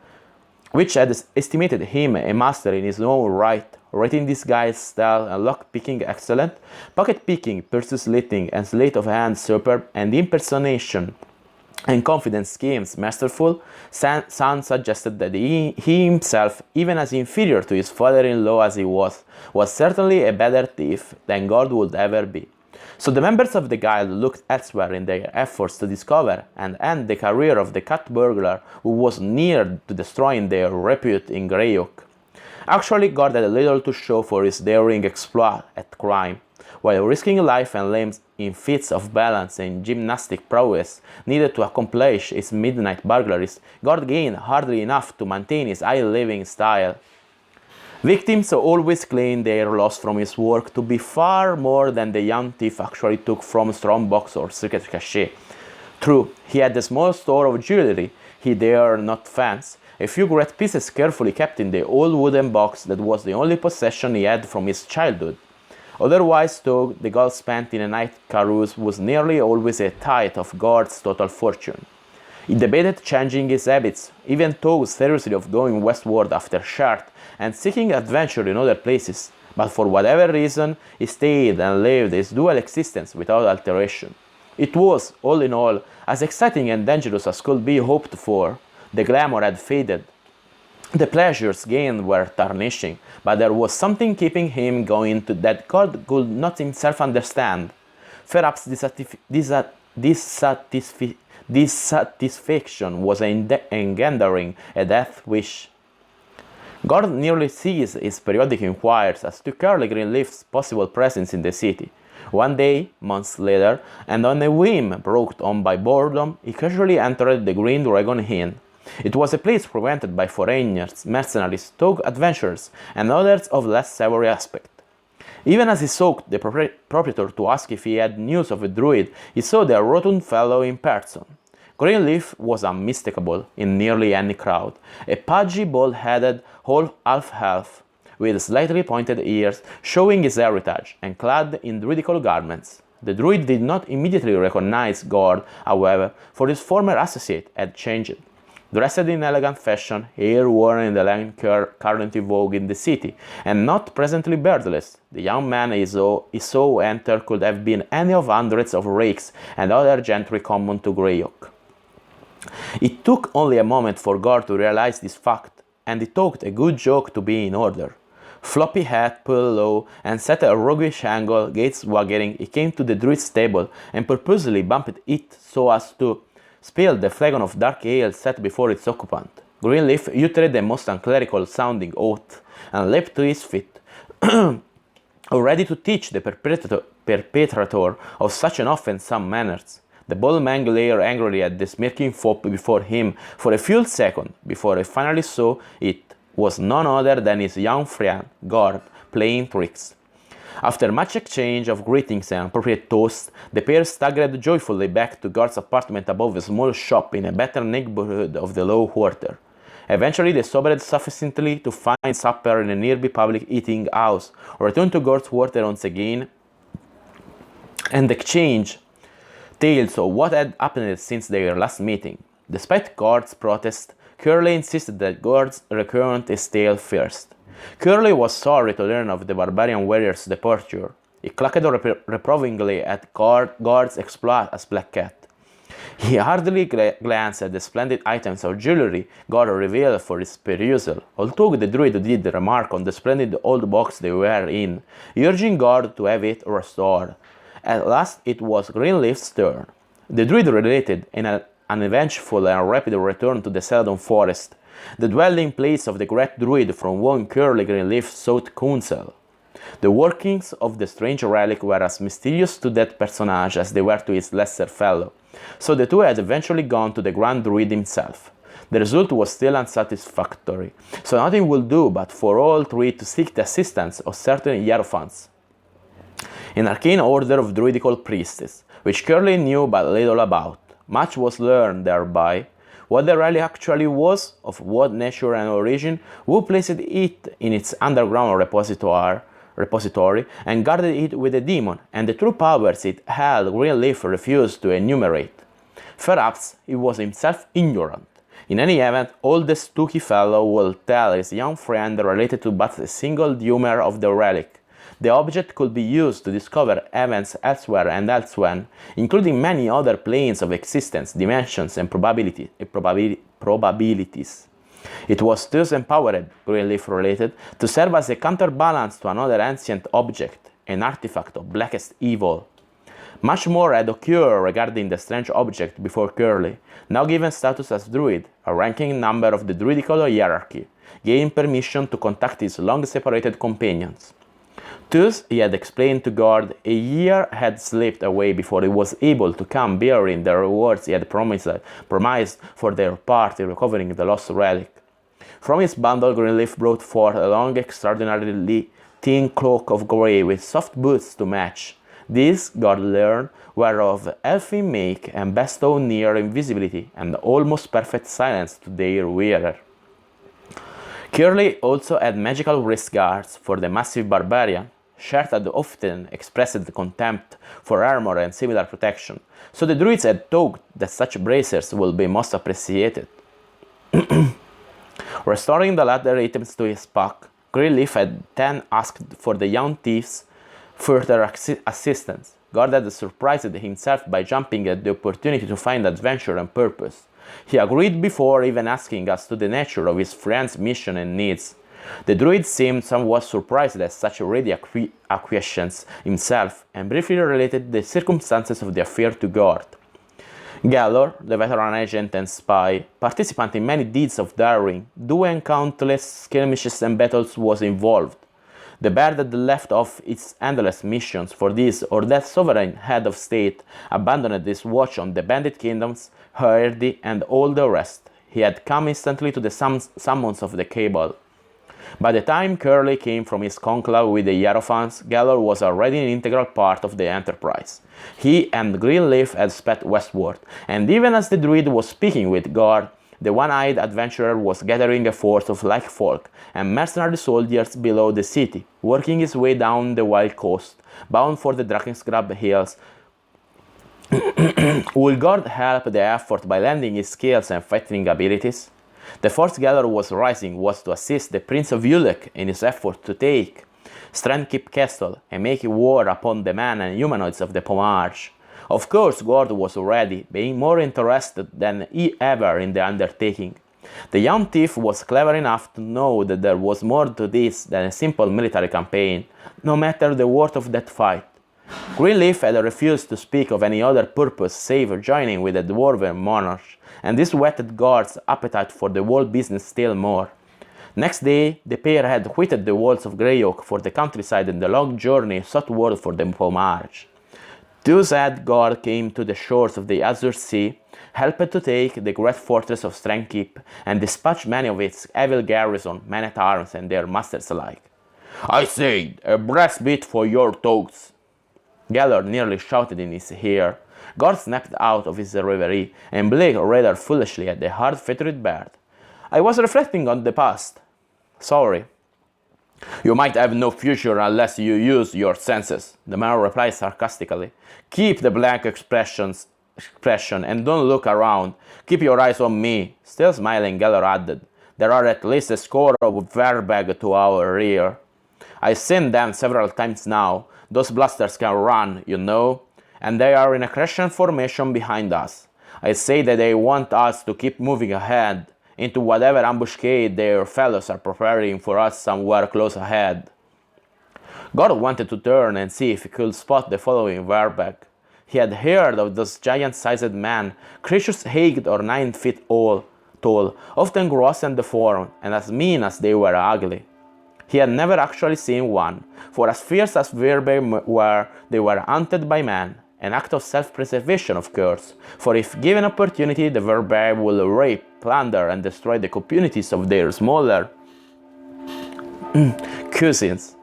which had estimated him a master in his own right, rating disguise, style, and lock-picking excellent, pocket-picking, purse-slitting, and sleight-of-hand superb, and impersonation and confidence schemes masterful. Son suggested that he himself, even as inferior to his father-in-law as he was certainly a better thief than Gord would ever be. So the members of the Guild looked elsewhere in their efforts to discover and end the career of the cat burglar who was near to destroying their repute in Greyhawk. Actually, Gord had little to show for his daring exploit at crime. While risking life and limbs in feats of balance and gymnastic prowess needed to accomplish his midnight burglaries, Gord gained hardly enough to maintain his high living style. Victims always claimed their loss from his work to be far more than the young thief actually took from strongbox or secret cachet. True, he had a small store of jewelry he dared not fancy, a few great pieces carefully kept in the old wooden box that was the only possession he had from his childhood. Otherwise, though, the gold spent in a night carouse was nearly always a tithe of Gord's total fortune. He debated changing his habits, even thought seriously of going westward after Shard and seeking adventure in other places, but for whatever reason, he stayed and lived his dual existence without alteration. It was, all in all, as exciting and dangerous as could be hoped for. The glamour had faded. The pleasures gained were tarnishing, but there was something keeping him going that God could not himself understand. Perhaps dissatisfaction was engendering a death wish. Gord nearly ceased his periodic inquiries as to Curly Greenleaf's possible presence in the city. One day, months later, and on a whim brought on by boredom, he casually entered the Green Dragon Inn. It was a place frequented by foreigners, mercenaries, thug adventurers, and others of less savory aspect. Even as he sought the proprietor to ask if he had news of a druid, he saw the rotund fellow in person. Greenleaf was unmistakable in nearly any crowd, a pudgy, bald-headed, half-elf, with slightly pointed ears, showing his heritage, and clad in druidical garments. The druid did not immediately recognize Gord, however, for his former associate had changed. Dressed in elegant fashion, hair worn in the length currently vogue in the city, and not presently beardless, the young man he saw enter could have been any of hundreds of rakes and other gentry common to Greyhawk. It took only a moment for Gord to realize this fact, and it took a good joke to be in order. Floppy hat pulled low and set at a roguish angle, gates swaggering, he came to the druid's table and purposely bumped it so as to spilled the flagon of dark ale set before its occupant. Greenleaf uttered a most unclerical sounding oath and leaped to his feet, ready to teach the perpetrator of such an offense some manners. The bald man glared angrily at the smirking foe before him for a few seconds before he finally saw it was none other than his young friend, Gord, playing tricks. After much exchange of greetings and appropriate toasts, the pair staggered joyfully back to Gord's apartment above a small shop in a better neighborhood of the Low Quarter. Eventually, they sobered sufficiently to find supper in a nearby public eating house, returned to Gord's quarter once again, and exchange tales of what had happened since their last meeting. Despite Gord's protest, Curley insisted that Gord recount his tale first. Curley was sorry to learn of the barbarian warrior's departure. He clucked reprovingly at Gord's exploit as Black Cat. He hardly glanced at the splendid items of jewelry Gord revealed for his perusal, although the druid did remark on the splendid old box they were in, urging Gord to have it restored. At last it was Greenleaf's turn. The druid related an uneventful and rapid return to the Celadon forest, the dwelling place of the great druid from whom Curly Greenleaf sought counsel. The workings of the strange relic were as mysterious to that personage as they were to his lesser fellow, so the two had eventually gone to the Grand Druid himself. The result was still unsatisfactory, so nothing would do but for all three to seek the assistance of certain Hierophants, an arcane order of druidical priestess, which Curly knew but little about. Much was learned thereby: what the relic actually was, of what nature and origin, who placed it in its underground repository and guarded it with a demon, and the true powers it held Greenleaf refused to enumerate. Perhaps he was himself ignorant. In any event, all the stocky fellow will tell his young friend related to but a single humor of the relic. The object could be used to discover events elsewhere and elsewhere, including many other planes of existence, dimensions, and probabilities. It was thus empowered, Greenleaf related, to serve as a counterbalance to another ancient object, an artifact of blackest evil. Much more had occurred regarding the strange object before Curly, now given status as druid, a ranking member of the druidical hierarchy, gained permission to contact his long-separated companions. Thus, he had explained to Gord, a year had slipped away before he was able to come bearing the rewards he had promised for their part in recovering the lost relic. From his bundle, Greenleaf brought forth a long, extraordinarily thin cloak of grey with soft boots to match. These, Gord learned, were of elfin make and bestowed near invisibility and almost perfect silence to their wearer. Curly also had magical wrist guards for the massive barbarian. Shert had often expressed contempt for armor and similar protection, so the druids had thought that such bracers would be most appreciated. Restoring the latter items to his pack, Greenleaf had then asked for the young thief's further assistance. Gord had surprised himself by jumping at the opportunity to find adventure and purpose. He agreed before even asking as to the nature of his friend's mission and needs. The druid seemed somewhat surprised at such ready acquiescence himself, and briefly related the circumstances of the affair to Gord. Gellord, the veteran agent and spy, participant in many deeds of daring, doing countless skirmishes and battles, was involved. The bear had left off its endless missions for this or that sovereign head of state, abandoned his watch on the bandit kingdoms, Herdy, and all the rest. He had come instantly to the summons of the cabal. By the time Curly came from his conclave with the Hierophants, Gellord was already an integral part of the enterprise. He and Greenleaf had sped westward, and even as the druid was speaking with Gord, the one-eyed adventurer was gathering a force of like folk and mercenary soldiers below the city, working his way down the wild coast, bound for the Drakensgrab hills. Will Gord help the effort by lending his skills and fighting abilities? The force Gellord was raising was to assist the Prince of Ulek in his effort to take Strandkeep Castle and make war upon the men and humanoids of the Pomage. Of course, Gord was ready, being more interested than ever in the undertaking. The young thief was clever enough to know that there was more to this than a simple military campaign, no matter the worth of that fight. Greenleaf had refused to speak of any other purpose save joining with the dwarven monarch, and this whetted Gord's appetite for the whole business still more. Next day, the pair had quitted the walls of Greyhawk for the countryside and the long journey southward for the Pomage. Thus had Gord came to the shores of the Azure Sea, helped to take the great fortress of Strength Keep, and dispatch many of its evil garrison, men-at-arms, and their masters alike. "I said, a brass bit for your toes!" Gellord nearly shouted in his ear. Gord snapped out of his reverie, and blinked rather foolishly at the hard-featured bird. "I was reflecting on the past." "Sorry." "You might have no future unless you use your senses," the man replied sarcastically. "Keep the blank expression and don't look around. Keep your eyes on me." Still smiling, Gellord added, "There are at least a score of Verbag to our rear. I've seen them several times now. Those blasters can run, you know, and they are in a crescent formation behind us. I say that they want us to keep moving ahead into whatever ambuscade their fellows are preparing for us somewhere close ahead." Gord wanted to turn and see if he could spot the following Verbag. He had heard of those giant-sized men, creatures 8 or 9 feet tall, often gross and deformed, and as mean as they were ugly. He had never actually seen one, for as fierce as Verbag were, they were hunted by man, an act of self-preservation of course, for if given opportunity the Verbag will rape, plunder, and destroy the communities of their smaller cousins.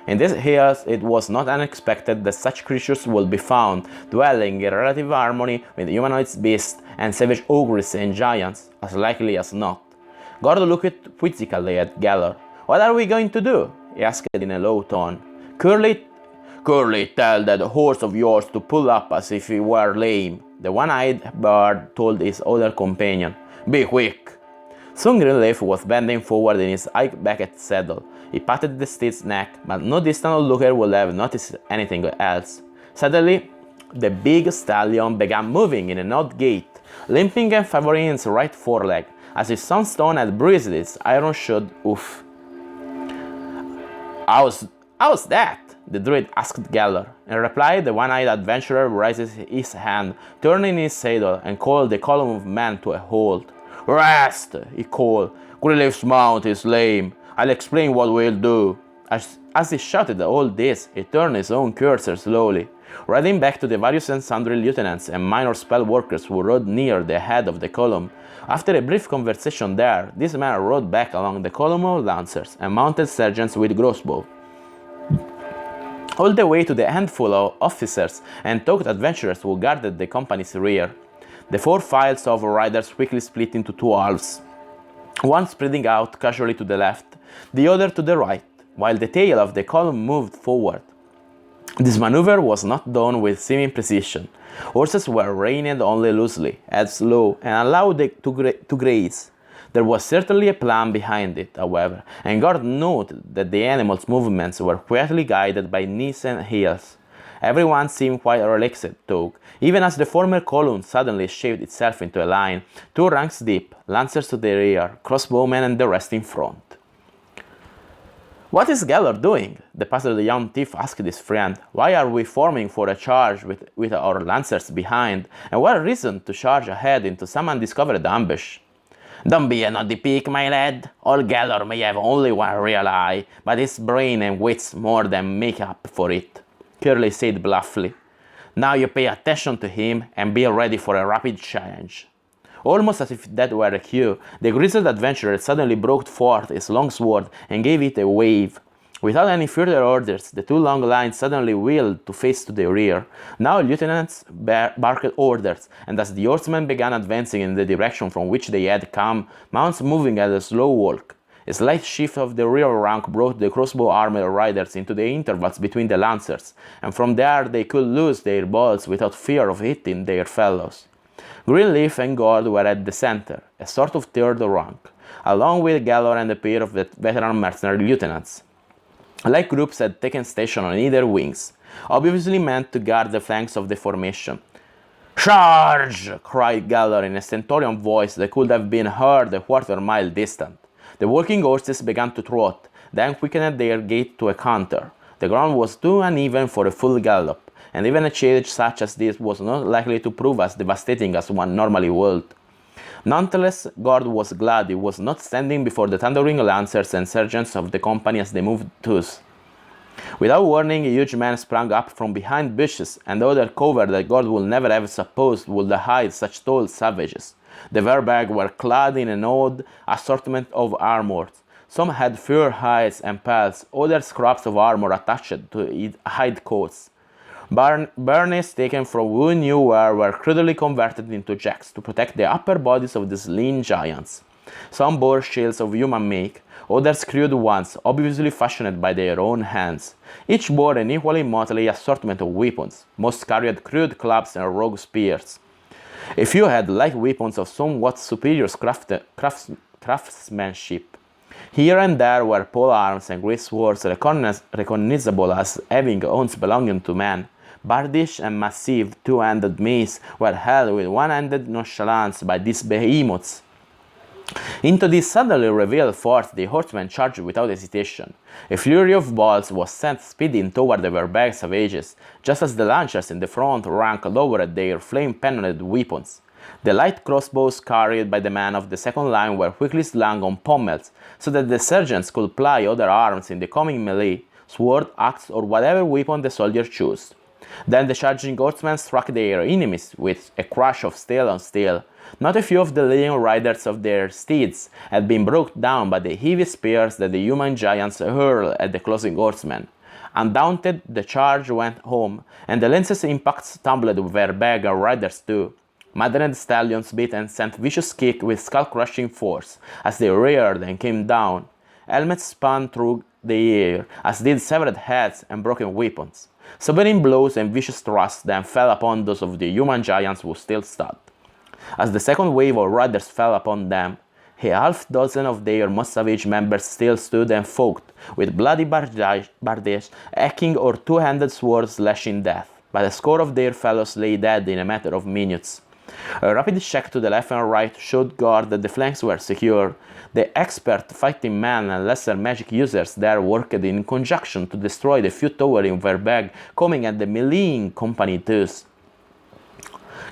In these years, it was not unexpected that such creatures would be found dwelling in relative harmony with humanoid beasts and savage ogres and giants, as likely as not. Gord looked quizzically at Gellord. "What are we going to do?" he asked in a low tone. Curley, tell that horse of yours to pull up as if he were lame," the one-eyed bird told his other companion. "Be quick." Soon Greenleaf was bending forward in his high-backed saddle. He patted the steed's neck, but no distant onlooker would have noticed anything else. Suddenly, the big stallion began moving in an odd gait, limping and favoring his right foreleg, as if some stone had bruised its iron-shod hoof. How's that?" the druid asked Gellord. In reply, the one-eyed adventurer raised his hand, turned his saddle, and called the column of men to a halt. "Rest!" he called. "Greenleaf's mount is lame. I'll explain what we'll do." As he shouted all this, he turned his own cursor slowly, riding back to the various and sundry lieutenants and minor spell workers who rode near the head of the column. After a brief conversation there, this man rode back along the column of lancers and mounted sergeants with crossbow, all the way to the handful of officers and tough adventurers who guarded the company's rear. The 4 files of riders quickly split into 2 halves, one spreading out casually to the left, the other to the right, while the tail of the column moved forward. This maneuver was not done with seeming precision. Horses were reined only loosely, heads low, and allowed to graze. There was certainly a plan behind it, however, and Gord noted that the animals' movements were quietly guided by knees and heels. Everyone seemed quite relaxed, though, even as the former column suddenly shaped itself into a line, 2 ranks deep, lancers to the rear, crossbowmen and the rest in front. "What is Gellord doing?" the puzzled young thief asked his friend. "Why are we forming for a charge with our lancers behind, and what reason to charge ahead into some undiscovered ambush?" "Don't be a naughty pig, my lad. Old Gellord may have only one real eye, but his brain and wits more than make up for it," Curley said bluffly. "Now you pay attention to him and be ready for a rapid challenge." Almost as if that were a cue, the grizzled adventurer suddenly brought forth his long sword and gave it a wave. Without any further orders, the 2 long lines suddenly wheeled to face to the rear. Now lieutenants barked orders, and as the horsemen began advancing in the direction from which they had come, mounts moving at a slow walk. A slight shift of the rear rank brought the crossbow-armed riders into the intervals between the lancers, and from there they could loose their bolts without fear of hitting their fellows. Greenleaf and Gord were at the center, a sort of third rank, along with Gellord and a pair of veteran mercenary lieutenants. Like groups had taken station on either wings, obviously meant to guard the flanks of the formation. "Charge!" cried Gellord in a stentorian voice that could have been heard a quarter-mile distant. The walking horses began to trot, then quickened their gait to a canter. The ground was too uneven for a full gallop, and even a change such as this was not likely to prove as devastating as one normally would. Nonetheless, Gord was glad he was not standing before the thundering lancers and sergeants of the company as they moved thus. Without warning, a huge man sprang up from behind bushes and under cover that Gord would never have supposed would hide such tall savages. The Verberg were clad in an odd assortment of armor. Some had fur hides and pelts, others scraps of armor attached to hide coats. Barneys taken from who knew where were crudely converted into jacks to protect the upper bodies of these lean giants. Some bore shields of human make, others crude ones, obviously fashioned by their own hands. Each bore an equally motley assortment of weapons. Most carried crude clubs and rogue spears. A few had light weapons of somewhat superior craftsmanship. Here and there were pole arms and great swords recognizable as having once belonging to man. Bardish and massive two-handed mace were held with one-handed nonchalance by these behemoths. Into this suddenly revealed force the horsemen charged without hesitation. A flurry of balls was sent speeding toward the Verberg savages, just as the lancers in the front rank lowered their flame-pennoned weapons. The light crossbows carried by the men of the second line were quickly slung on pommels, so that the sergeants could ply other arms in the coming melee, sword, axe, or whatever weapon the soldier chose. Then the charging horsemen struck their enemies with a crash of steel on steel. Not a few of the leading riders of their steeds had been brought down by the heavy spears that the human giants hurled at the closing horsemen. Undaunted, the charge went home, and the lances' impacts tumbled Verberg riders too. Maddened stallions beat and sent vicious kicks with skull-crushing force as they reared and came down. Helmets spun through the air, as did severed heads and broken weapons. Sobering blows and vicious thrusts then fell upon those of the human giants who still stood. As the second wave of riders fell upon them, a half-dozen of their most savage members still stood and fought, with bloody bardages, hacking or two-handed swords slashing death, but a score of their fellows lay dead in a matter of minutes. A rapid check to the left and right showed Gord that the flanks were secure. The expert fighting men and lesser magic users there worked in conjunction to destroy the few towering Verberg coming at the meleeing company thus.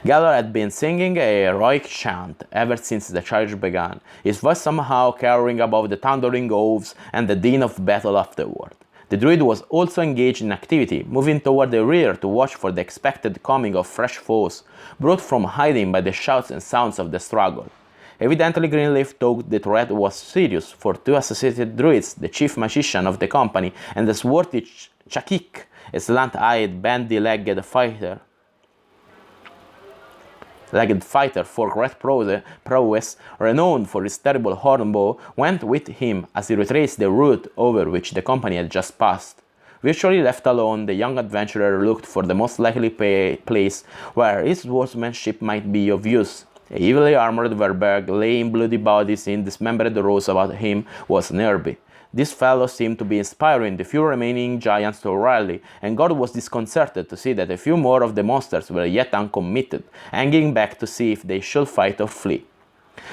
Gellord had been singing a heroic chant ever since the charge began, his voice somehow carrying above the thundering oaths and the din of battle afterward. The druid was also engaged in activity, moving toward the rear to watch for the expected coming of fresh foes, brought from hiding by the shouts and sounds of the struggle. Evidently Greenleaf thought the threat was serious, for two associated druids, the chief magician of the company and the swarthy Chakik, a slant-eyed, bandy-legged fighter for great prowess, renowned for his terrible hornbow, went with him as he retraced the route over which the company had just passed. Virtually left alone, the young adventurer looked for the most likely place where his swordsmanship might be of use. A heavily armored Verberg, laying bloody bodies in dismembered rows about him, was nearby. This fellow seemed to be inspiring the few remaining giants to rally, and Gord was disconcerted to see that a few more of the monsters were yet uncommitted, hanging back to see if they should fight or flee.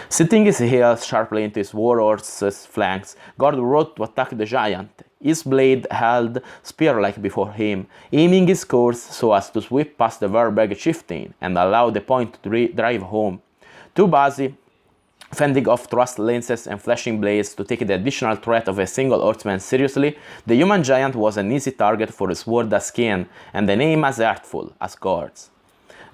Sitting his heels sharply into his warhorse's flanks, Gord rode to attack the giant, his blade held spear-like before him, aiming his course so as to sweep past the Verberg chieftain and allow the point to drive home. Too busy fending off thrust lances and flashing blades to take the additional threat of a single horseman seriously, the human giant was an easy target for a sword as keen and an aim as artful as Gord's.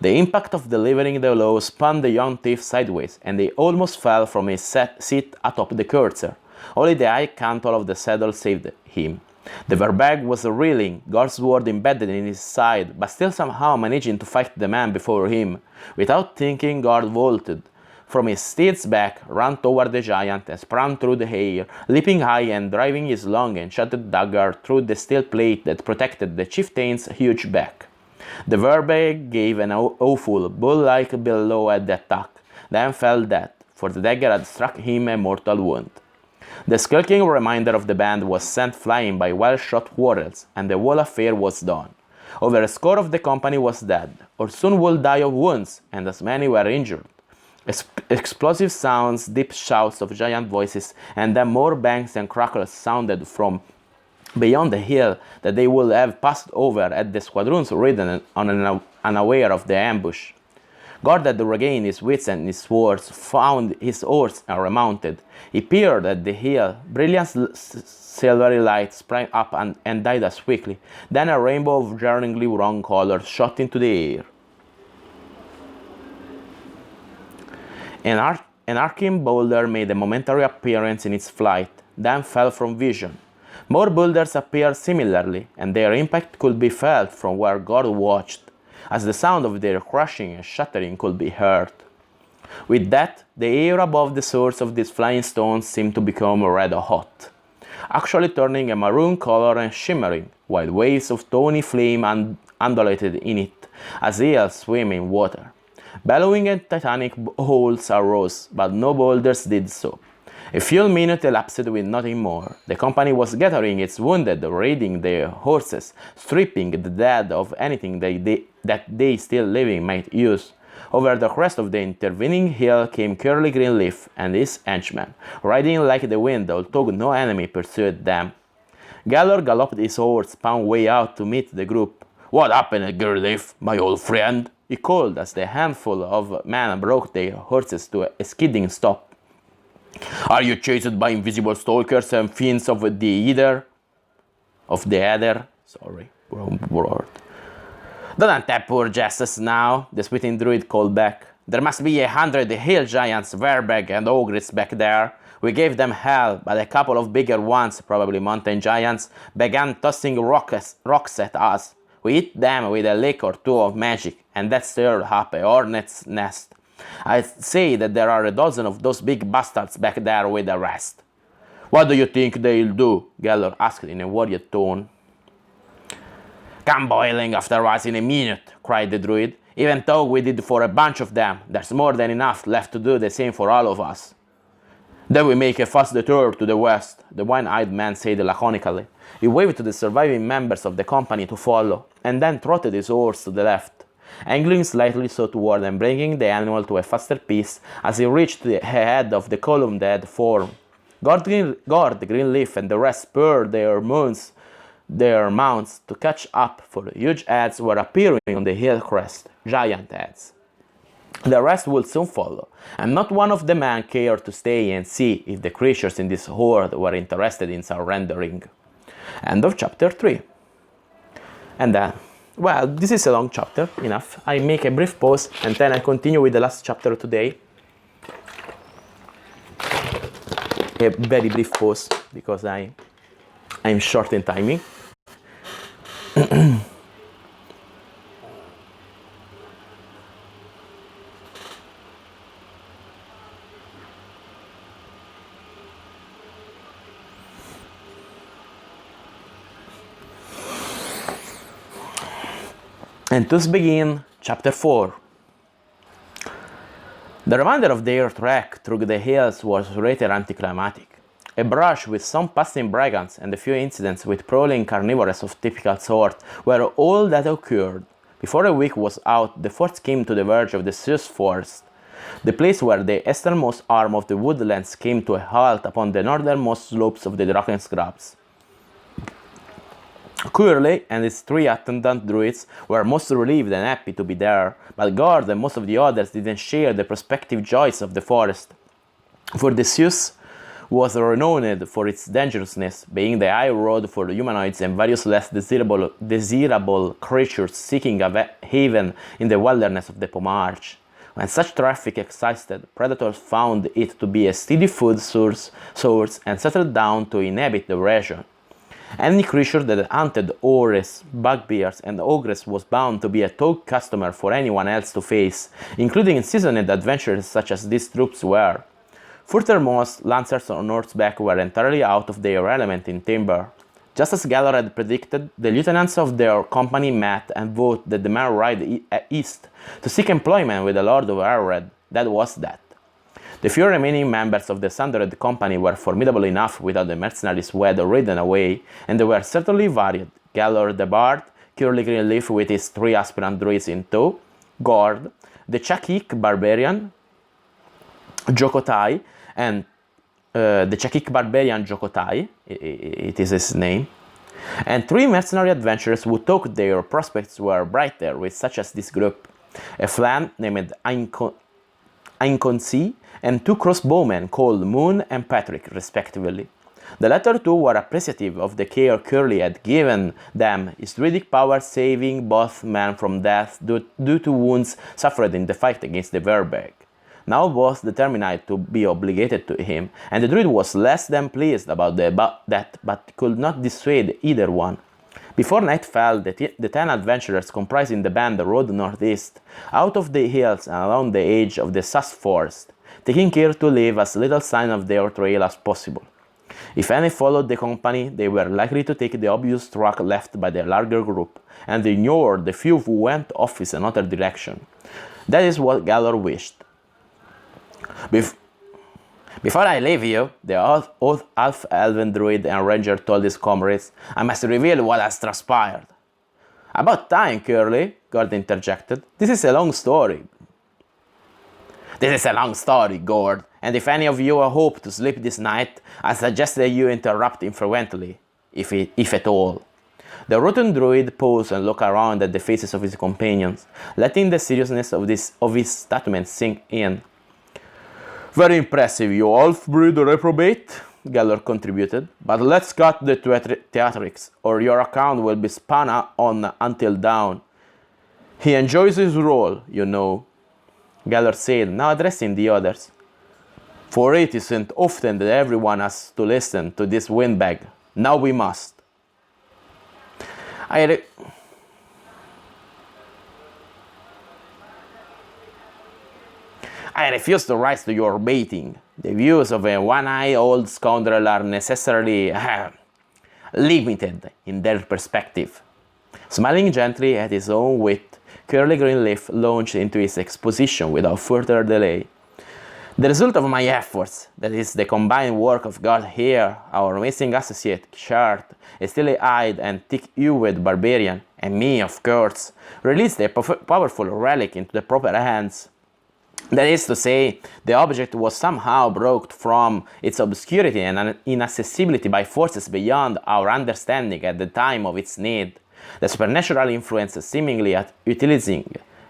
The impact of delivering the blow spun the young thief sideways, and he almost fell from his seat atop the courser. Only the high cantle of the saddle saved him. The Verberg was reeling, Gord's sword embedded in his side, but still somehow managing to fight the man before him. Without thinking, Gord vaulted from his steed's back, ran toward the giant, and sprang through the air, leaping high and driving his long and shattered dagger through the steel plate that protected the chieftain's huge back. The Verberg gave an awful, bull-like bellow at the attack, then fell dead, for the dagger had struck him a mortal wound. The skulking remainder of the band was sent flying by well-shot quarrels, and the whole affair was done. Over a score of the company was dead, or soon would die of wounds, and as many were injured. Explosive sounds, deep shouts of giant voices, and then more bangs and crackles sounded from beyond the hill that they would have passed over had the squadrons ridden unaware of the ambush. Gord had regained his wits and his swords, found his horse and remounted. He peered at the hill. Brilliant silvery light sprang up and died as quickly. Then a rainbow of jarringly wrong colors shot into the air. An arcing boulder made a momentary appearance in its flight, then fell from vision. More boulders appeared similarly, and their impact could be felt from where Gord watched, as the sound of their crashing and shattering could be heard. With that, the air above the source of these flying stones seemed to become red hot, actually turning a maroon color and shimmering, while waves of tawny flame undulated in it, as eels swim in water. Bellowing and titanic holes arose, but no boulders did so. A few minutes elapsed with nothing more. The company was gathering its wounded, raiding their horses, stripping the dead of anything that they still living might use. Over the crest of the intervening hill came Curly Greenleaf and his henchmen, riding like the wind, although no enemy pursued them. Gellord galloped his horse pound way out to meet the group. "What happened, Greenleaf, my old friend?" he called as the handful of men brought their horses to a skidding stop. "Are you chased by invisible stalkers and fiends of the Ether? Word. Don't have poor jesters now," the spitting druid called back. "There must be 100 hill giants, Verbeg and ogres back there. We gave them hell, but a couple of bigger ones, probably mountain giants, began tossing rocks at us. We hit them with a lick or two of magic, and that stirred up a hornet's nest. I'd say that there are a dozen of those big bastards back there with the rest." "What do you think they'll do?" Gellord asked in a worried tone. "Come boiling after us in a minute," cried the druid. "Even though we did for a bunch of them, there's more than enough left to do the same for all of us." "Then we make a fast detour to the west," the one-eyed man said laconically. He waved to the surviving members of the company to follow, and then trotted his horse to the left, angling slightly southward and bringing the animal to a faster pace as he reached the head of the column that had formed. Gord, Greenleaf, and the rest spurred their mounts to catch up, for huge heads were appearing on the hill crest, giant heads. The rest would soon follow, and not one of the men cared to stay and see if the creatures in this horde were interested in surrendering. End of chapter 3. And then, well, this is a long chapter, enough. I make a brief pause and then I continue with the last chapter today. A very brief pause because I'm short in timing. And thus begin chapter 4. The remainder of their trek through the hills was rather anticlimactic. A brush with some passing brigands and a few incidents with prowling carnivores of typical sort were all that occurred. Before a week was out, the force came to the verge of the Sioux Forest, the place where the easternmost arm of the woodlands came to a halt upon the northernmost slopes of the Drakensgrabs. Curley and his 3 attendant druids were most relieved and happy to be there, but Gord and most of the others didn't share the prospective joys of the forest. For the Sioux was renowned for its dangerousness, being the high road for humanoids and various less desirable creatures seeking a haven in the wilderness of the Pomarch. When such traffic existed, predators found it to be a steady food source and settled down to inhabit the region. Any creature that hunted ores, bugbears, and ogres was bound to be a tough customer for anyone else to face, including seasoned adventurers such as these troops were. Furthermost, lancers on horseback were entirely out of their element in timber. Just as Gellord had predicted, the lieutenants of their company met and voted that the men ride east to seek employment with the Lord of Arred. That was that. The few remaining members of the Sundered Company were formidable enough without the mercenaries who had ridden away, and they were certainly varied. Gellord the Bard, Curly Greenleaf with his 3 aspirant druids in tow, Gord, the Chakik Barbarian, Jokotai, and the Chakik Barbarian Jokotai, it is his name, and 3 mercenary adventurers who thought their prospects were brighter with such as this group. a flan named Ainconsi, and 2 crossbowmen called Moon and Patrick, respectively. The latter two were appreciative of the care Curley had given them, his druidic power saving both men from death due to wounds suffered in the fight against the Verberg. Now both determined to be obligated to him, and the druid was less than pleased about that, but could not dissuade either one. Before night fell, the 10 adventurers comprising the band rode northeast, out of the hills and along the edge of the Sus forest, taking care to leave as little sign of their trail as possible. If any followed the company, they were likely to take the obvious track left by the larger group, and ignore the few who went off in another direction. That is what Gellord wished. Before I leave you, the half-elven druid and ranger told his comrades, I must reveal what has transpired. About time, Curley, Gord interjected. This is a long story. This is a long story, Gord, and if any of you hope to sleep this night, I suggest that you interrupt infrequently, if at all. The rotten druid paused and looked around at the faces of his companions, letting the seriousness of his statement sink in. Very impressive, you half-breed reprobate, Gellord contributed, but let's cut the theatrics, or your account will be spun on until dawn. He enjoys his role, you know, Gellord said, now addressing the others. For it isn't often that everyone has to listen to this windbag. Now we must. I refuse to rise to your baiting. The views of a one-eyed old scoundrel are necessarily limited in their perspective. Smiling gently at his own wit, Curly Greenleaf launched into his exposition without further delay. The result of my efforts, that is the combined work of God here, our amazing associate, Shard, a steely-eyed and thick-hued barbarian, and me, of course, released a powerful relic into the proper hands. That is to say, the object was somehow brought from its obscurity and inaccessibility by forces beyond our understanding at the time of its need. The supernatural influence seemingly utilizing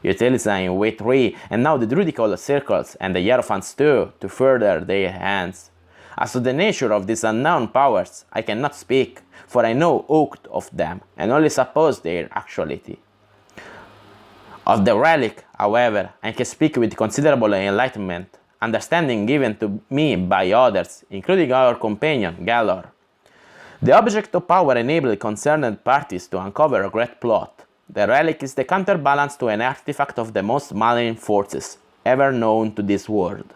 W3 and now the druidical circles and the Hierophants too to further their ends. As to the nature of these unknown powers, I cannot speak, for I know aught of them and only suppose their actuality. Of the relic, however, I can speak with considerable enlightenment, understanding given to me by others, including our companion, Gellord. The object of power enabled concerned parties to uncover a great plot. The relic is the counterbalance to an artifact of the most malign forces ever known to this world.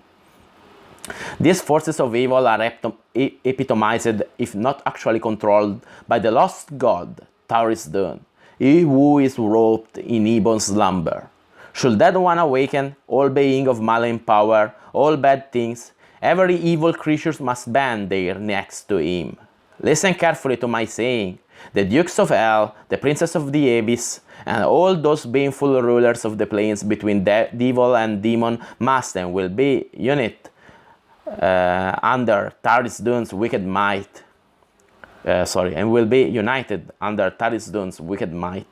These forces of evil are epitomized, if not actually controlled, by the lost god, Taurus Dun, he who is robed in ebon slumber. Should that one awaken, all being of malign power, all bad things, every evil creature must bend their necks to him. Listen carefully to my saying. The dukes of hell, the princes of the abyss, and all those baneful rulers of the plains between devil and demon must and will be under Taurus Dun's wicked might. And will be united under Taurus Dun's wicked might.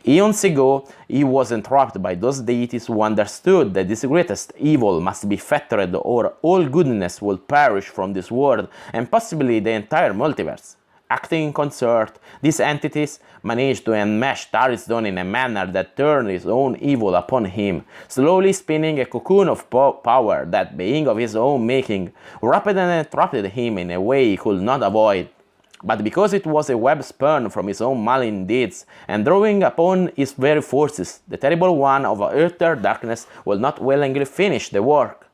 Eons ago, he was entrapped by those deities who understood that this greatest evil must be fettered or all goodness will perish from this world and possibly the entire multiverse. Acting in concert, these entities managed to enmesh Taurus Dun in a manner that turned his own evil upon him, slowly spinning a cocoon of power that, being of his own making, wrapped and entrapped him in a way he could not avoid. But because it was a web spun from his own malign deeds, and drawing upon his very forces, the terrible one of utter darkness will not willingly finish the work.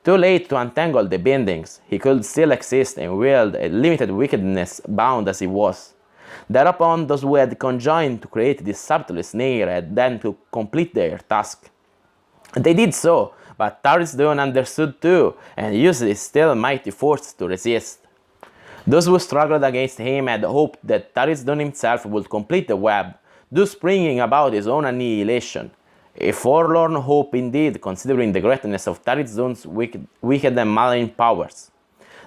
Too late to untangle the bindings, he could still exist and wield a limited wickedness bound as he was. Thereupon those who had conjoined to create this subtle snare had then to complete their task. They did so, but Taurus Dun understood too, and used his still mighty force to resist. Those who struggled against him had hoped that Taurus Dun himself would complete the web, thus bringing about his own annihilation. A forlorn hope indeed, considering the greatness of Taurus Dun's wicked and malign powers.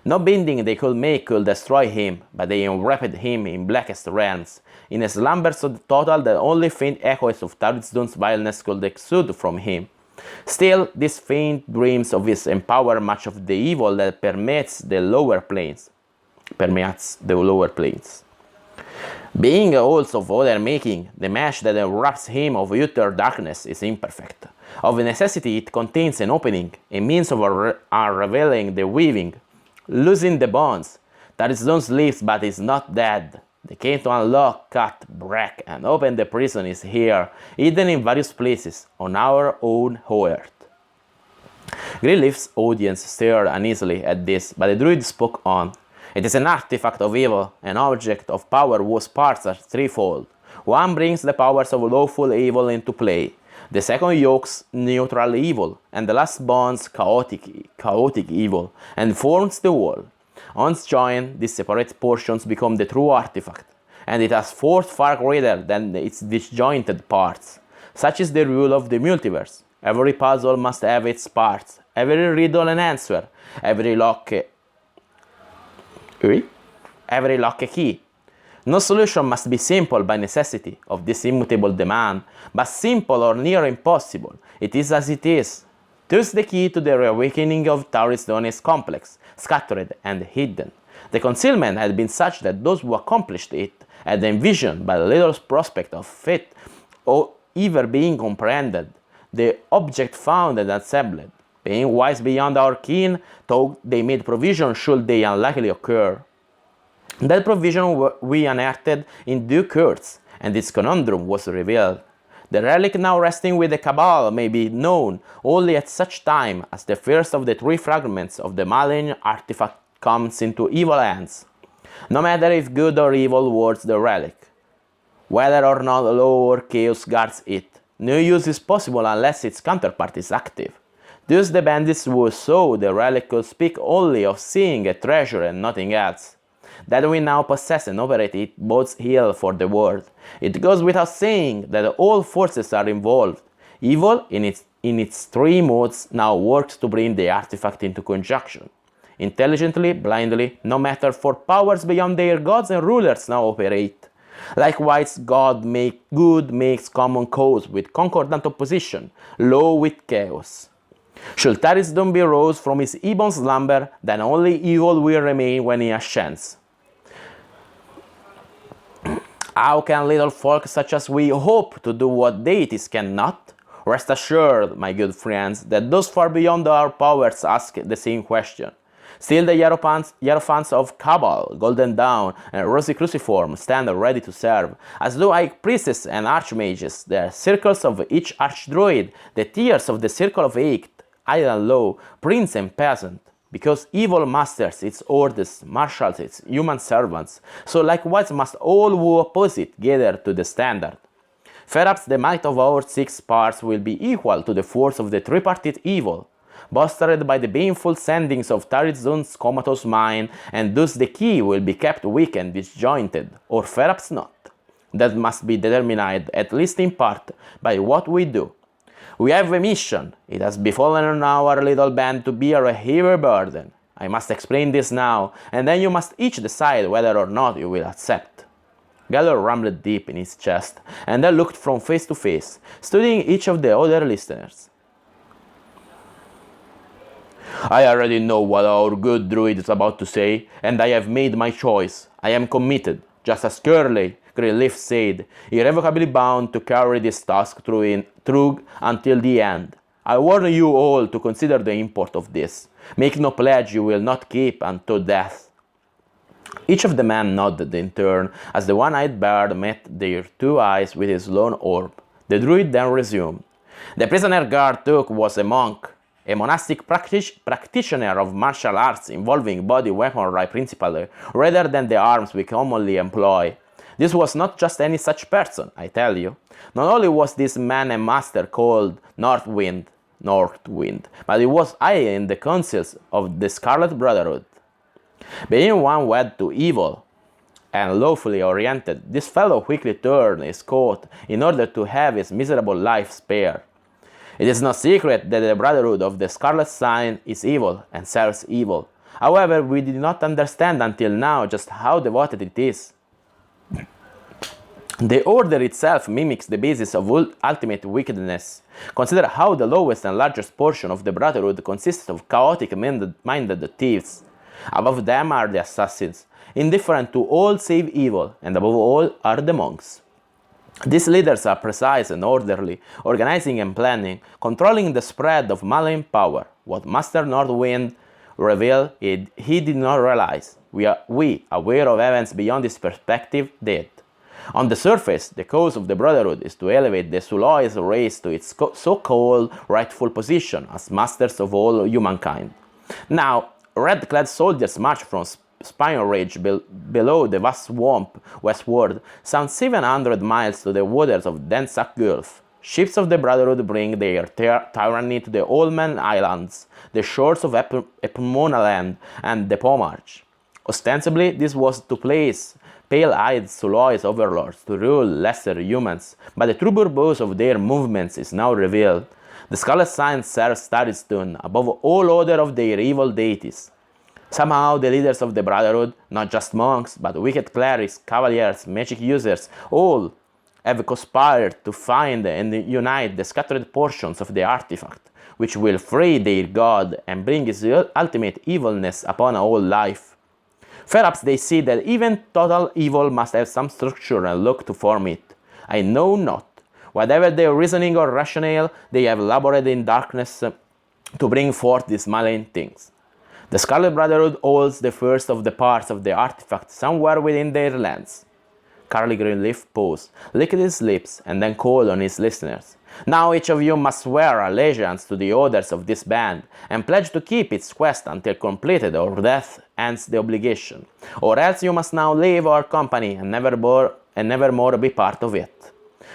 No binding they could make could destroy him, but they enwrapped him in blackest realms, in a slumber so total that only faint echoes of Tarisdun's vileness could exude from him. Still, these faint dreams of his empower much of the evil that permeates the lower planes. Being also of other making, the mesh that enwraps him of utter darkness is imperfect. Of necessity it contains an opening, a means of unraveling the weaving, losing the bonds. Tarisdun's lives but is not dead. The key to unlock, cut, break, and open the prison is here, hidden in various places, on our own earth. Greyleaf's audience stared uneasily at this, but the druid spoke on. It is an artifact of evil, an object of power whose parts are threefold. One brings the powers of lawful evil into play, the second yokes neutral evil, and the last bonds chaotic evil, and forms the whole. Once joined, these separate portions become the true artifact, and it has force far greater than its disjointed parts. Such is the rule of the multiverse. Every puzzle must have its parts, every riddle an answer, every lock a key. No solution must be simple by necessity of this immutable demand, but simple or near impossible. It is as it is. Thus the key to the reawakening of Tarisdun is complex, scattered, and hidden. The concealment had been such that those who accomplished it had envisioned but little prospect of it or ever being comprehended. The object found and assembled, being wise beyond our ken, though they made provision should they unlikely occur. That provision we unearthed in due course, and its conundrum was revealed. The relic now resting with the Cabal may be known only at such time as the first of the three fragments of the malign artifact comes into evil hands. No matter if good or evil wards the relic, whether or not law or chaos guards it, no use is possible unless its counterpart is active. Thus the bandits who saw the relic could speak only of seeing a treasure and nothing else. That we now possess and operate it bodes ill for the world. It goes without saying that all forces are involved. Evil, in its three modes, now works to bring the artifact into conjunction. Intelligently, blindly, no matter, for powers beyond their gods and rulers now operate. Likewise, good makes common cause with concordant opposition, law with chaos. Should Tarisdun be rose from his ebon slumber, then only evil will remain when he ascends. How can little folk such as we hope to do what deities cannot? Rest assured, my good friends, that those far beyond our powers ask the same question. Still the Hierophants of Cabal, Golden Dawn, and Rosy Cruciform stand ready to serve, as do high priests and archmages, the circles of each archdruid, the tiers of the Circle of Eight, high and low, prince and peasant. Because evil masters its orders, marshals its human servants, so likewise must all who oppose it gather to the standard. Perhaps the might of our six parts will be equal to the force of the tripartite evil, bolstered by the baneful sendings of Tarisdun's comatose mind, and thus the key will be kept weak and disjointed, or perhaps not. That must be determined, at least in part, by what we do. We have a mission. It has befallen on our little band to bear a heavy burden. I must explain this now, and then you must each decide whether or not you will accept. Gellord rumbled deep in his chest, and then looked from face to face, studying each of the other listeners. I already know what our good druid is about to say, and I have made my choice. I am committed, just as Curley, Greyleaf said, irrevocably bound to carry this task through until the end. I warn you all to consider the import of this. Make no pledge you will not keep unto death. Each of the men nodded in turn as the one-eyed bard met their two eyes with his lone orb. The druid then resumed. The prisoner guard took was a monk, a monastic practitioner of martial arts involving body weaponry principally, rather than the arms we commonly employ. This was not just any such person, I tell you. Not only was this man a master called Northwind, but he was high in the councils of the Scarlet Brotherhood. Being one wed to evil and lawfully oriented, this fellow quickly turned his coat in order to have his miserable life spared. It is no secret that the Brotherhood of the Scarlet Sign is evil and serves evil. However, we did not understand until now just how devoted it is. The order itself mimics the basis of ultimate wickedness. Consider how the lowest and largest portion of the Brotherhood consists of chaotic-minded thieves. Above them are the assassins, indifferent to all save evil, and above all are the monks. These leaders are precise and orderly, organizing and planning, controlling the spread of malign power. What Master Northwind revealed, he did not realize. We, aware of events beyond his perspective, did. On the surface, the cause of the Brotherhood is to elevate the Sulois race to its so-called rightful position as masters of all humankind. Now, red-clad soldiers march from Spine Ridge below the vast swamp westward, some 700 miles to the waters of Densac Gulf. Ships of the Brotherhood bring their tyranny to the Allman Islands, the shores of Epomonaland and the Pomarch. Ostensibly, this was to place pale-eyed Sulois overlords to rule lesser humans, but the true purpose of their movements is now revealed. The Scarlet Sign serves Starstone above all other of their evil deities. Somehow the leaders of the Brotherhood, not just monks, but wicked clerics, cavaliers, magic users, all have conspired to find and unite the scattered portions of the artifact, which will free their god and bring his ultimate evilness upon all life. Perhaps they see that even total evil must have some structure and look to form it. I know not. Whatever their reasoning or rationale, they have labored in darkness to bring forth these malign things. The Scarlet Brotherhood holds the first of the parts of the artifact somewhere within their lands. Curly Greenleaf paused, licked his lips, and then called on his listeners. Now each of you must swear allegiance to the orders of this band, and pledge to keep its quest until completed or death ends the obligation. Or else you must now leave our company and never more be part of it.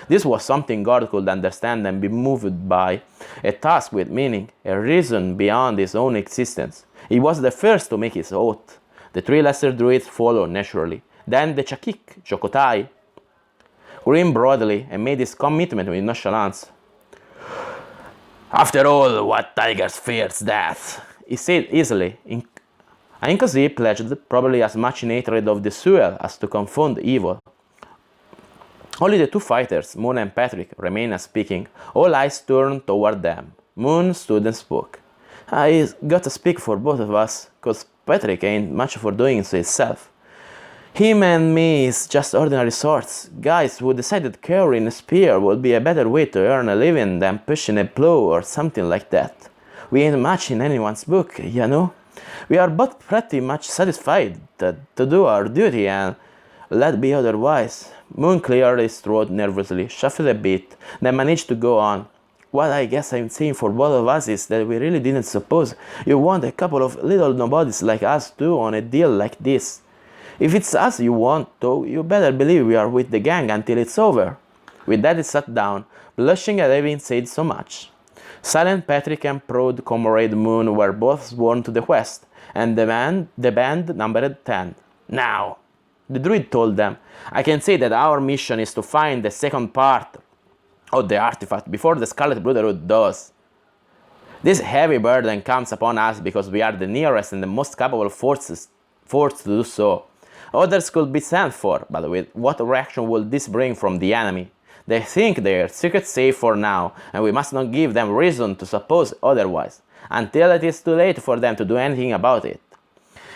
This was something Gord could understand and be moved by, a task with meaning, a reason beyond his own existence. He was the first to make his oath. The three lesser druids followed naturally. Then the Chakik, Chokotai, grinned broadly and made his commitment with nonchalance. After all, what tigers fears death, he said easily. Inkosi pledged probably as much in hatred of the Suel as to confound evil. Only the two fighters, Moon and Patrick, remained speaking. All eyes turned toward them. Moon stood and spoke. I got to speak for both of us, cause Patrick ain't much for doing so himself. Him and me is just ordinary sorts, guys who decided carrying a spear would be a better way to earn a living than pushing a plow or something like that. We ain't much in anyone's book, you know. We are both pretty much satisfied to do our duty and let be otherwise. Moon cleared his throat nervously, shuffled a bit, then managed to go on. What I guess I'm saying for both of us is that we really didn't suppose you want a couple of little nobodies like us to on a deal like this. If it's us you want, though, you better believe we are with the gang until it's over. With that he sat down, blushing at having said so much. Silent Patrick and proud comrade Moon were both sworn to the quest, and the band numbered 10. Now, the druid told them, I can say that our mission is to find the second part of the artifact before the Scarlet Brotherhood does. This heavy burden comes upon us because we are the nearest and the most capable force to do so. Others could be sent for, but with what reaction will this bring from the enemy? They think their secret safe for now, and we must not give them reason to suppose otherwise, until it is too late for them to do anything about it.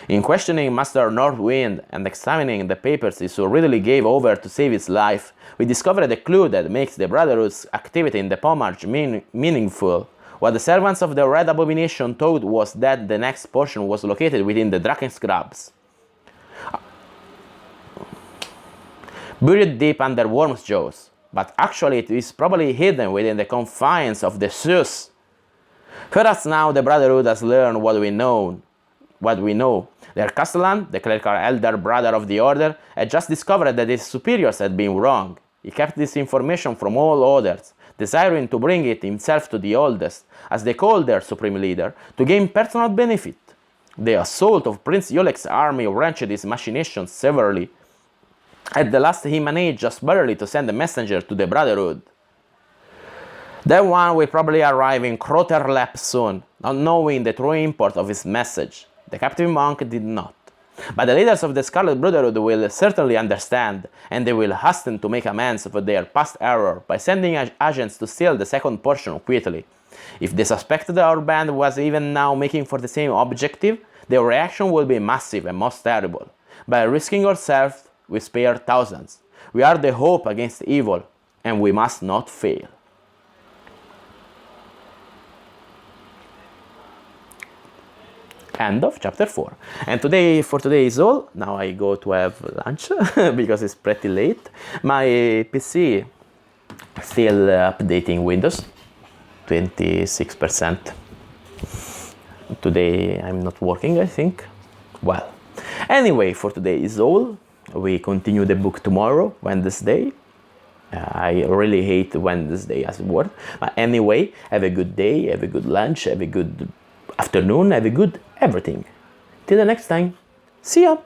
In questioning Master Northwind and examining the papers he so readily gave over to save his life, we discovered a clue that makes the Brotherhood's activity in the Pomarch meaningful. What the servants of the Red Abomination thought was that the next portion was located within the Draken Scrubs, buried deep under Worm's jaws, but actually it is probably hidden within the confines of the Zeus. Perhaps now the Brotherhood has learned what we know. Their Castellan, the clerical elder brother of the Order, had just discovered that his superiors had been wrong. He kept this information from all others, desiring to bring it himself to the oldest, as they called their supreme leader, to gain personal benefit. The assault of Prince Yolek's army wrenched his machinations severely. At the last he managed just barely to send a messenger to the Brotherhood. That one will probably arrive in Croterlap soon, not knowing the true import of his message. The captive monk did not. But the leaders of the Scarlet Brotherhood will certainly understand, and they will hasten to make amends for their past error by sending agents to steal the second portion quickly. If they suspected our band was even now making for the same objective, their reaction will be massive and most terrible. By risking ourselves, we spare thousands. We are the hope against evil, and we must not fail. End of chapter 4. And for today is all. Now I go to have lunch because it's pretty late. My PC still updating Windows, 26%. Today I'm not working, I think. Well, anyway, for today is all. We continue the book tomorrow, Wednesday. I really hate Wednesday as a word. But anyway, have a good day, have a good lunch, have a good afternoon, have a good everything. Till the next time. See ya!